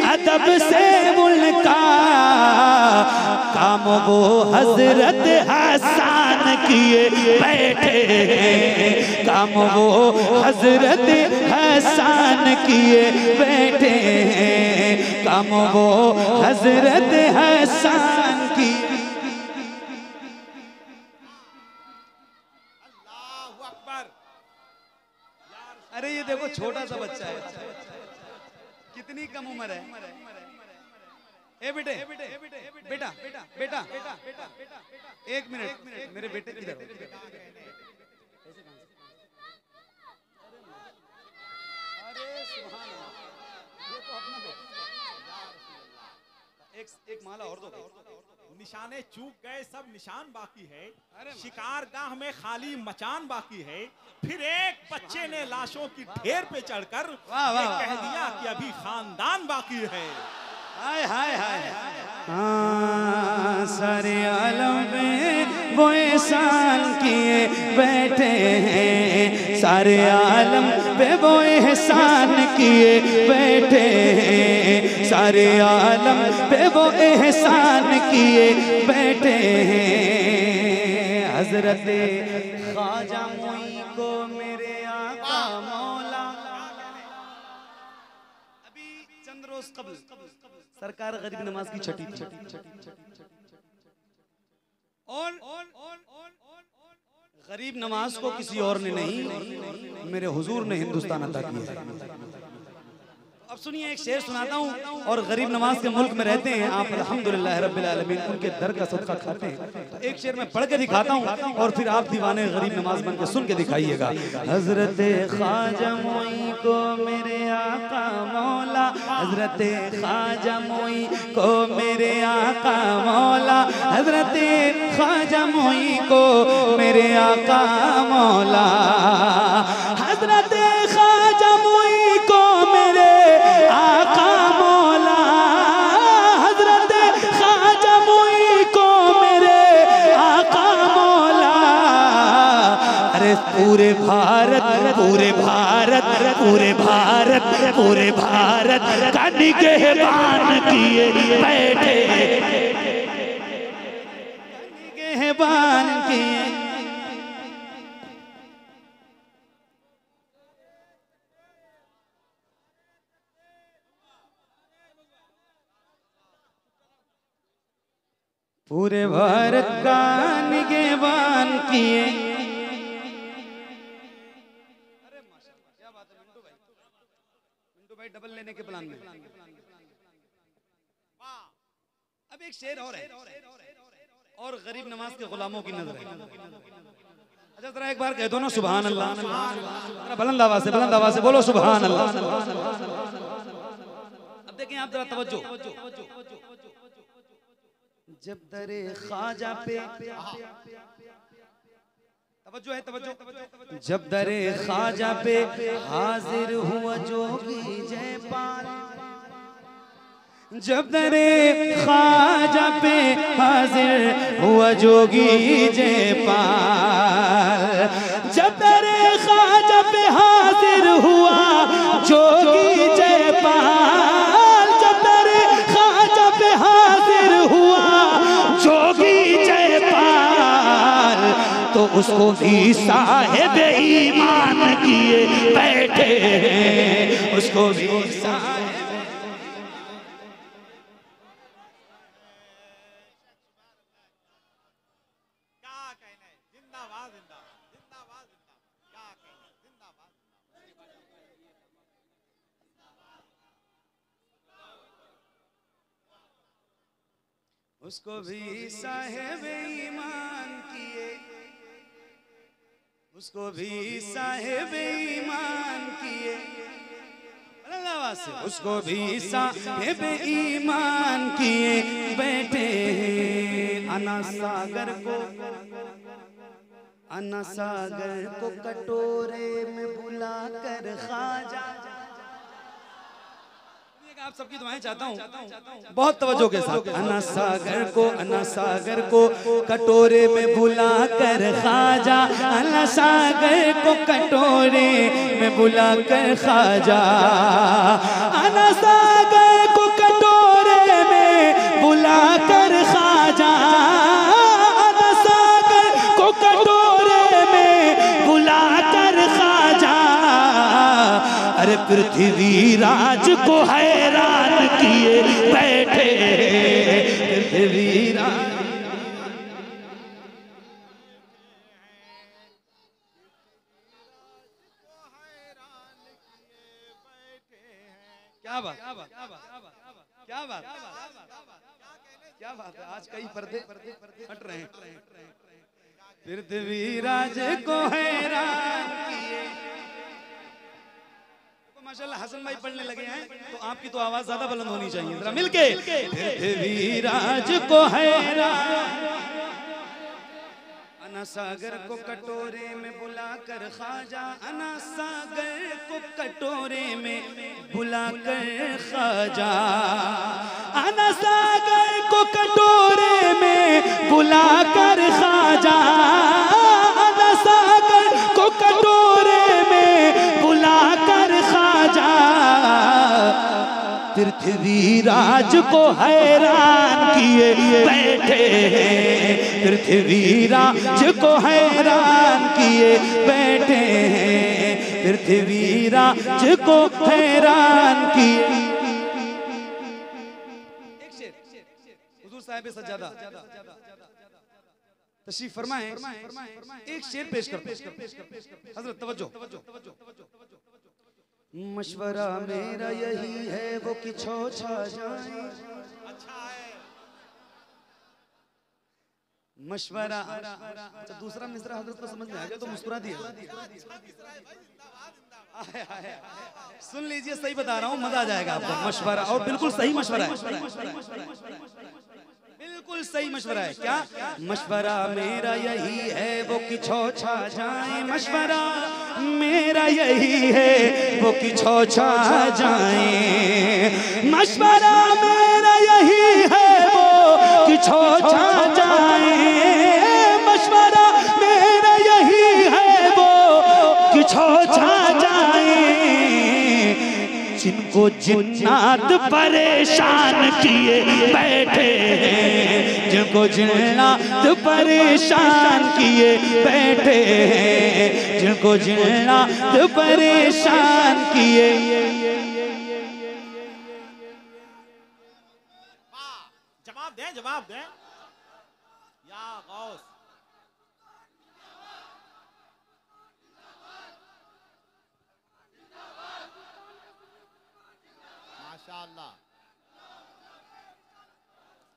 अदब से उनका काम वो हजरत हसन किए बैठे, काम वो हजरत हसन किए बैठे, काम वो हजरत हसन किए। अल्लाहु अकबर। अरे ये देखो छोटा सा बच्चा है, कितनी कम उम्र है। ए बेटे बेटा बेटा एक मिनट, मेरे बेटे किधर? अरे सुभान अल्लाह, ये तो अपना बेटा। एक माला और दो। निशाने चूक गए, सब निशान बाकी है। शिकारगाह में खाली मचान बाकी है। फिर एक बच्चे ने लाशों की ढेर पे चढ़कर कह दिया कि अभी खानदान बाकी है। हाय हाय हाय, हाँ सारे आलम में वो एहसान किए बैठे हैं, सारे आलम पे वो एहसान किए बैठे हैं, सारे आलम पे वो एहसान किए बैठे हैं। हजरत ख्वाजा मोई को मेरे आका मौला, अभी चंद रोज कबल सरकार गरीब नमाज की छठी और गरीब नमाज को किसी और ने नहीं, मेरे हुजूर ने हिंदुस्तान अता किया है। अब सुनिए एक शेर सुनाता हूँ, और गरीब नमाज के मुल्क में रहते हैं आप, अल्हम्दुलिल्लाह रब्बिल आलमीन, उनके दर का सदका खाते हैं। तो एक शेर मैं पढ़ के दिखाता हूँ और फिर आप दीवाने गरीब नमाज बन के सुन के दिखाइएगा। हजरत ख्वाजा मोई को मेरे आका मौला, हजरत ख्वाजा मोई को मेरे आका मौला, हजरत ख्वाजा मोई को मेरे आका मौला, हजरत ख्वाजा मोई को मेरे आका मौला, हजरत ख्वाजा मोई को मेरे आका मौला। अरे पूरे भारत पूरे भारत पूरे भारत पूरे भारत का निगहबान किए बैठे, निगहबान किए। पूरे भारत का निगहबान किए। अरे माशाल्लाह क्या बात है मिंटू भाई डबल लेने के प्लान में। अब एक शेर और है, और गरीब नमाज के गुलामों की नजर है। अच्छा जरा एक बार कह दो ना सुभान अल्लाह, बुलंद आवाज से बोलो सुभान अल्लाह। अब देखें आप जरा तवज्जो, जब दरे ख्वाजा पे तवज्जो है, तवज्जो, जब दरे ख्वाजा पे हाजिर हुआ जोगी जयपाल, जब दरे ख्वाजा पे हाजिर हुआ जोगी जयपाल, जब दरे ख्वाजा पे हाजिर हुआ जोगी जयपाल, जब दरे ख्वाजा पे हाजिर हुआ जोगी जयपाल, तो उसको भी साहिब ईमान किए बैठे, उसको भी साहिब। उसको भी साहिब ईमान किए, उसको भी साहिब ईमान किए, उसको भी साहिब ईमान किए बैठे अना सागर को कटोरे में बुलाकर खाजा। आप सबकी दुआएं चाहता हूँ बहुत तवज्जो के साथ। अना सागर को कटोरे में बुलाकर खाजा, अना सागर को कटोरे में बुलाकर खाजा, अना सागर को कटोरे में बुलाकर खाजा, अना सागर को कटोरे में बुलाकर खाजा। अरे पृथ्वी राज को हैरान किए बैठे, पृथ्वी राज। क्या बात, क्या बात, क्या बात, क्या बात है। आज कई पर्दे हट रहे हैं। पृथ्वी राज को हैरान किए। माशाल्लाह हसन भाई पढ़ने लगे हैं तो आपकी तो आवाज ज्यादा बुलंद होनी चाहिए, जरा मिलके। पृथ्वी राज को हैरान, अना सागर को कटोरे में बुलाकर खाजा, अना सागर को कटोरे में बुलाकर खाजा, अना सागर को कटोरे में बुलाकर खाजा, अना सागर को कटोरे में बुलाकर खाजा। पृथ्वी राज को हैरान किए बैठे, पृथ्वी राज को हैरान किए बैठे, पृथ्वी राज को हैरान किए। एक शेर हुजूर साहिब सज्जादा तशरीफ फरमाए, एक शेर पेश करते हैं। हजरत तवज्जो। मशवरा मेरा यही है वो कि छो छा जाए। अच्छा है मशवरा। अच्छा दूसरा मिसरा हजरत को समझ में आ गया तो मुस्कुरा दिया। सुन लीजिए, सही बता रहा हूँ, मजा आ जाएगा आपको। मशवरा, और बिल्कुल सही मशवरा है, बिल्कुल सही मशवरा है। क्या मशवरा मेरा यही है वो कि छो छा जाए, मशवरा मेरा यही है वो कि छो छा जाए, मशवरा मेरा यही है वो कि छो छा जाए, मशवरा मेरा यही है वो कि छो छा जाए। जिनको जिन्नात परेशान किए बैठे, जिनको जिन्नात परेशान किए बैठे, जिनको जिन्नात परेशान किए। जवाब दें या गौस। माशाअल्लाह।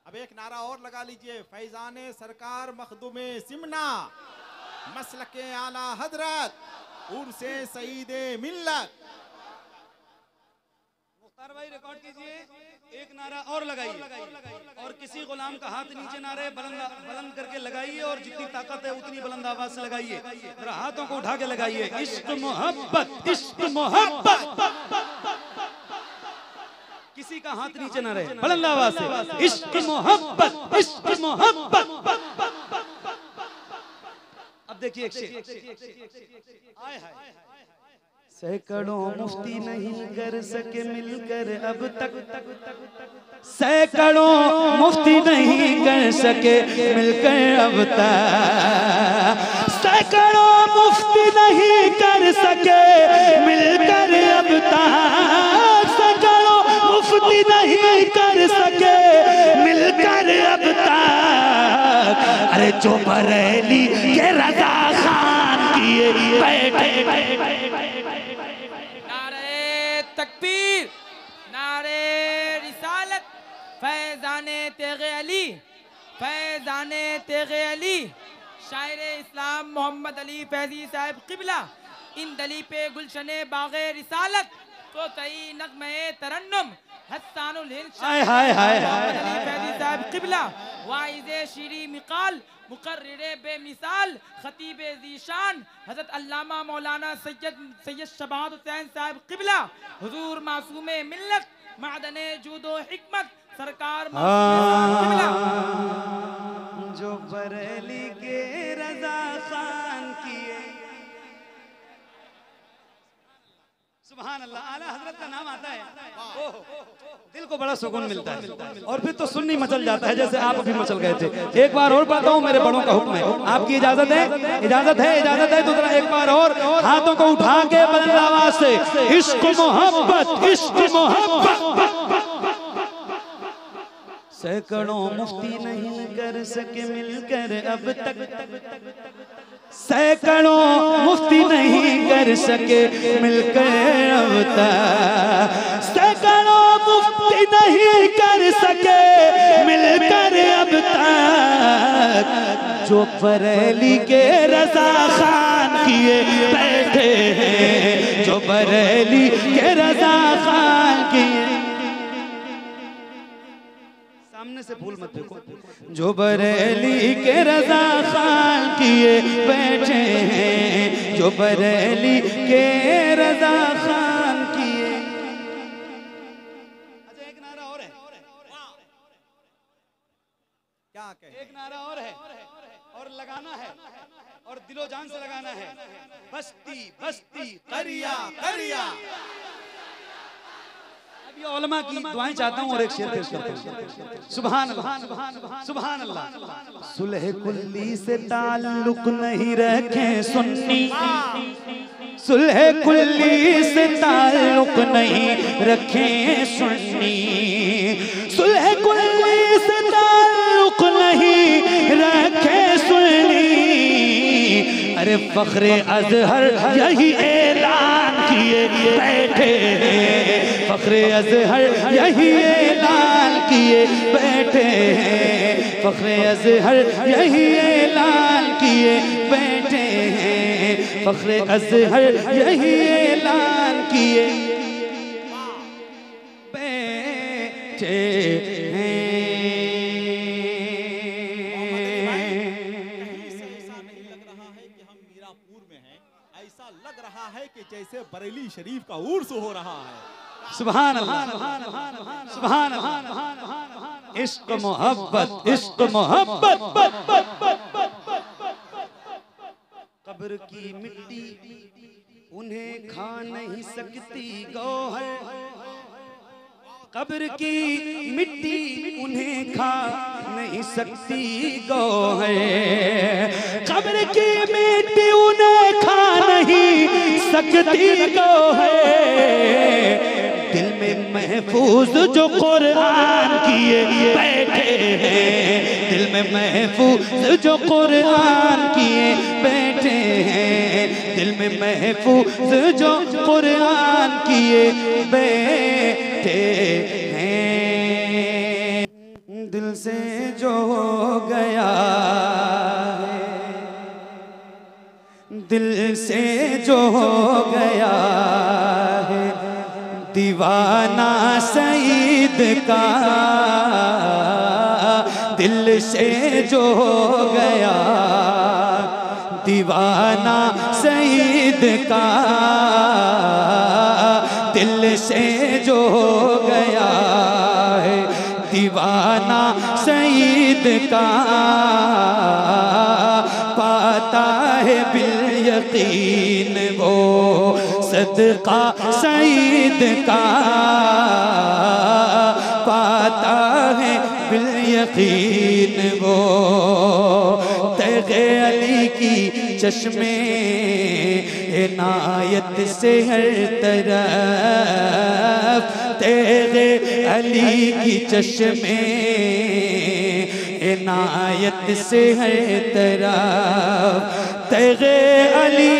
अब एक नारा और लगा लीजिए। फैजाने सरकार मखदूमे सिमना, मसलके आला हजरत, उर्से सईदे मिल्लत। मुख्तार भाई रिकॉर्ड कीजिए, एक नारा और लगाइए, और किसी गुलाम का हाथ नीचे ना रहे, बुलंद करके लगाइए, और जितनी ताकत है उतनी बुलंद आवाज से लगाइए। जरा हाथों को उठा के लगाइए। इश्क मोहब्बत, इश्क मोहब्बत। किसी का हाथ नीचे ना रहे, बुलंद आवाज से। इश्क मोहब्बत, इश्क मोहब्बत। अब देखिए एक शेर। सैकड़ों मुफ्ती नहीं कर सके मिलकर अब तक, सैकड़ों मुफ्ती नहीं कर सके मिलकर अब तक, सैकड़ों मुफ्ती नहीं कर सके मिलकर अब तक, सैकड़ों मुफ्ती नहीं कर सके मिलकर अब तक। अरे जो बरेली के रजा खान किए बैठे, तकबीर, नारे रिसालत, फैजाने तेगे अली, फैजाने तेगे अली शायर इस्लाम मोहम्मद अली फैजी साहब किबला इन दली पे गुलशने बागे रिसालत तो तई नगमे तरन्नुम हस्सानुल हिंद मोहम्मद अली फैजी साहब किबला वाइज़े शीरी मिकाल मुकर्रिरे बेमिसाल खतीबे ज़ीशान हज़रत अल्लामा मौलाना सैयद शबाद हुसैन साहब किबला हुजूर मासूमे मिल्लत मादने जूदो हिकमत सरकार किबला जो बरेली के रजा खान किए। सुभान अल्लाह, आला हजरत का नाम आता है, ओह दिल को बड़ा सुकून मिलता है और फिर तो सुन्नी मचल जाता है जैसे आप अभी मचल गए थे। एक बार और पढ़ता हूँ, मेरे बड़ों का हुक्म है, आपकी इजाजत है? इजाजत है, इजाजत है तो जरा एक बार और हाथों को उठा के बदल आवाज से इश्क मोहब्बत, इश्क मोहब्बत। सैकड़ों मुफ्ती नहीं कर सके मिलकर अब तक, सैकड़ों मुफ्ती नहीं कर सके मिलकर अब तक, सैकड़ों मुफ्ती नहीं कर सके मिलकर अब तक, जो बरेली के रजा खान किए बैठे हैं, जो बरेली के रजा खान किए। सामने से भूल मत देखो। जो बरेली के रजा खान किए बैठे हैं, जो बरेली के रजा खान किए। अच्छा एक नारा और है, क्या कहे? एक नारा और है और लगाना है और दिलो जान से लगाना है। बस्ती बस्ती करिया करिया। अभी उलमा की दुआएं चाहता हूँ और एक शेर पेश करता हूँ। सुभान अल्लाह, सुभान अल्लाह। सुलह कुल्ली से ताल्लुक नहीं रखे सुन्नी, सुलह कुल्ली से ताल्लुक नहीं रखे सुन्नी, सुलह कुल्ली से ताल्लुक नहीं रखे सुन्नी। अरे फख्रे अजहर यही ऐलान किए बैठे, फख्रे अजहर यही ऐलान किए बैठे हैं, फख्रे अजहर यही ऐलान किए बैठे हैं, फख्रे अजहर यही ऐलान किए बैठे हैं। लग रहा है कि जैसे बरेली शरीफ का उर्स हो रहा है। सुभान अल्लाह, सुभान अल्लाह। इश्क मोहब्बत, इश्क मोहब्बत। कब्र की मिट्टी उन्हें खा नहीं सकती गौहर, कब्र की मिट्टी उन्हें खा नहीं सकती गौहर, कब्र की मिट्टी उन्हें खा नहीं सकती गौहर। दिल में महफूज जो कुरान किए बैठे हैं, दिल में महफूज जो कुरान किए बैठे हैं, दिल में महफूज जो कुरान किए बैठे हैं। दिल से जो हो गया है, दिल से जो हो गया है दीवाना सईद का, दिल से जो हो गया दीवाना सईद का, दिल से जो हो गया है दीवाना सईद का, पाता है बिल यकीन वो सदका सईद का, पाता है बिल यकीन वो तेगे अली की चश्मे इनायत से हर तरफ, तेगे अली की चश्मे इनायत से हर तरफ, तेगे अली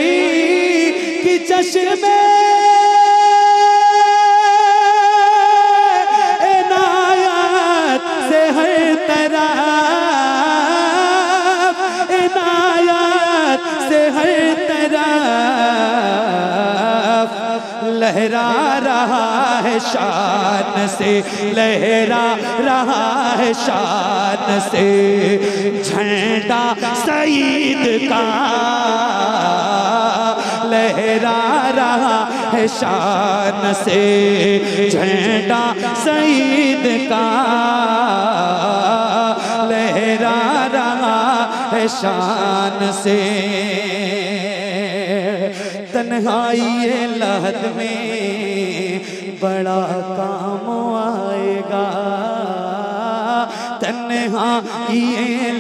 की चश्मे इनायत से हर तरफ, लहरा रहा है शान से, लहरा रहा है शान से झंडा सईद का, लहरा रहा है शान से झंडा सईद का, लहरा रहा है शान से। तन्हाई लहद में बड़ा काम आएगा, तन्हाई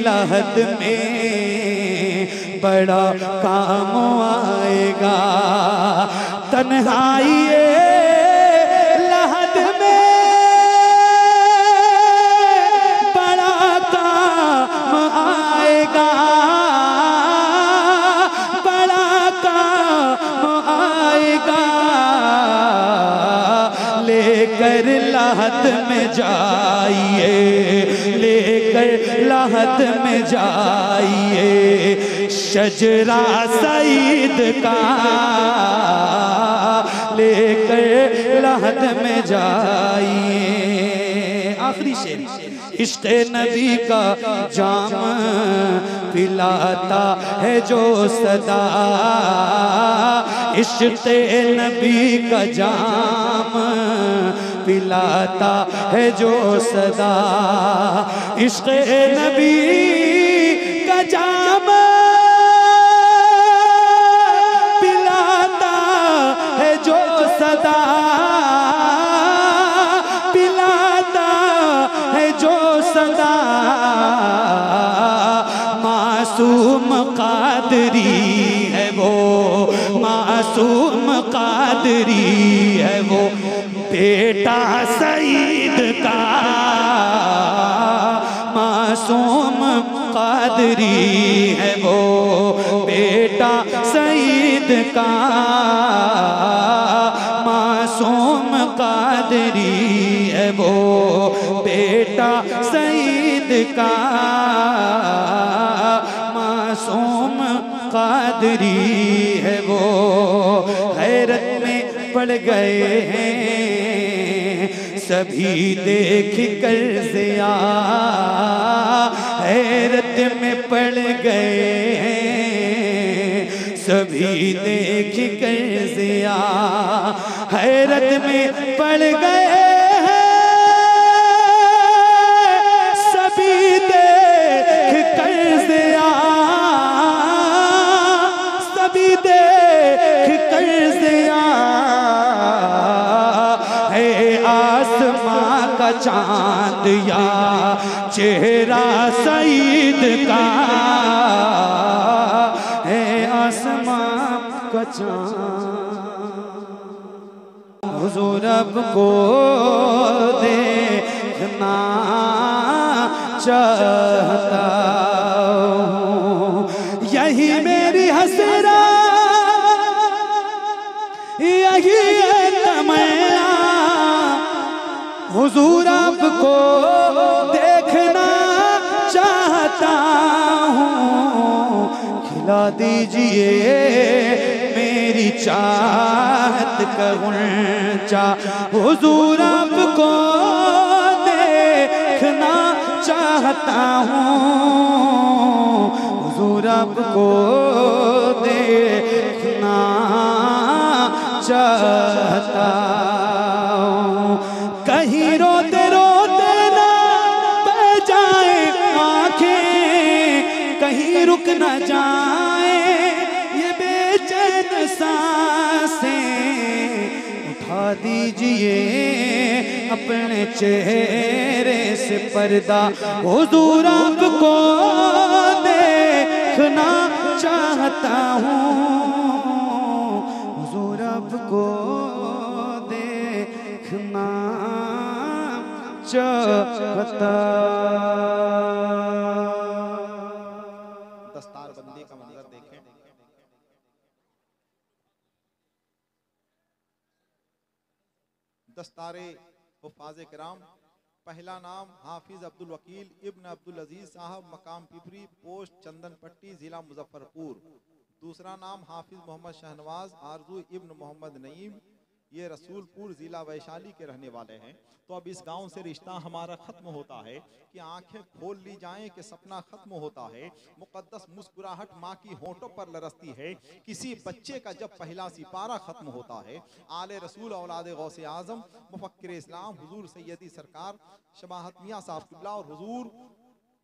लहद में बड़ा काम आएगा, तन्हाई लहद में बड़ा काम आएगा, बड़ा काम आएगा। लेकर लहद में जाइए, लेकर लहद में जाइए शजरा सईद का, लेकर लहद में जाइए। आखिरी शेर, इश्क़ नबी का जाम पिलाता है जो सदा, इश्क़ नबी का जाम पिलाता है जो सदा, इश्क़ नबी का जाम पिलाता है जो सदा, पिलाता है जो सदा। मासूम कादरी है वो, मासूम कादरी है वो बेटा सईद का, मासूम कादरी है वो बेटा सईद का, मासूम कादरी है वो बेटा सईद का, मासूम कादरी है वो। हैरत में पड़ गए हैं सभी देख कर ज़िया, हैरत में पड़ गए हैं सभी देख कर ज़िया, हैरत में पड़ गए हैं सभी देख कर ज़िया, सभी देख कर ज़िया। है आसमां का चांद या चेहरा सईद का, है आसमां का चांद। हुजूर अब को देखना चाहता हूँ, यही मेरी हसरत, यही है तमन्ना। हुजूर आपको देखना चाहता हूँ, खिला दीजिए मेरी चाहत का गुंचा। हुजूर आपको देखना चाहता हूँ, हुजूर आपको देखना चाहता हूँ। कहीं रोते रोते ना बह जाए आँखें, कहीं रुक न जाए ये बेचैन सांसें। उठा दीजिए अपने चेहरे से पर्दा, हुजूर आपको देखना चाहता हूँ, हुजूर आपको देखना चाहता। दस्तारबंदी का मंजर देखें। दस्तारे हुफ़ाज़े किराम। पहला नाम हाफिज अब्दुल वकील इब्न अब्दुल अजीज साहब, मकाम पिपरी, पोस्ट चंदन पट्टी, जिला मुजफ्फरपुर। दूसरा नाम हाफिज मोहम्मद शहनवाज आरजू इब्न मोहम्मद नईम, ये रसूलपुर ज़िला वैशाली के रहने वाले हैं। तो अब इस गांव से रिश्ता हमारा ख़त्म होता है कि आंखें खोल ली जाएं कि सपना ख़त्म होता है। मुक़द्दस मुस्कुराहट माँ की होंठों पर लरसती है किसी बच्चे का जब पहला सिपारा ख़त्म होता है। आले रसूल औलाद गौसे आज़म मुफक्किर इस्लाम हुजूर सैयदी सरकार शबाहत मियाँ साहब क़िबला और हुजूर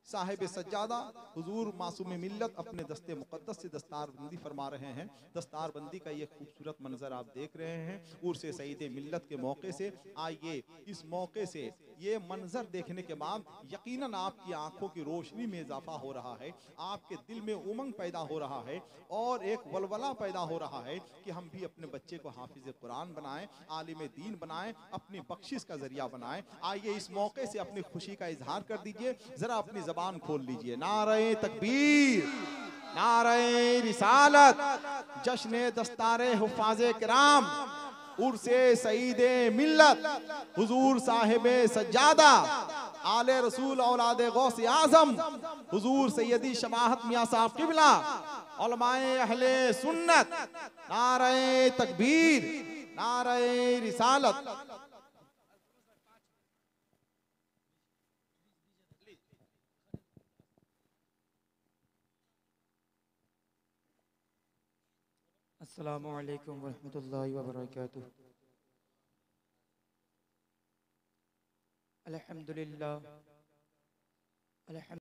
साहिब सज्जादा हुजूर मासूम मिल्लत अपने दस्ते मुक़द्दस से दस्तारबंदी फरमा रहे हैं। दस्तारबंदी का ये खूबसूरत मंजर आप देख रहे हैं उर्स सईद मिल्लत के मौके से। आइए इस मौके से ये मंजर देखने के बाद यकीनन आपकी आंखों की रोशनी में इजाफा हो रहा है, आपके दिल में उमंग पैदा हो रहा है और एक वलवला पैदा हो रहा है कि हम भी अपने बच्चे को हाफिज कुरान बनाएं, आलिम दीन बनाएं, अपनी बख्शिश का जरिया बनाएं। आइए इस मौके से अपनी खुशी का इजहार कर दीजिए, जरा अपनी ज़बान खोल लीजिए। नारे तकबीर, नारे रिसालत, जश्न दस्तारे हुफ़ाज़े किराम, उर्से सईदे मिल्लत हुजूर साहिब सज्जादा आले रसूल औलादे गौसे आज़म हुजूर सैयदी शबाहत मियाँ साहब क़िबला उलमाए अहले सुन्नत। नारे तकबीर, नारे रिसालत। अस्सलामु अलैकुम वरहमतुल्लाहि वबरकातुह। अल्हम्दुलिल्लाह।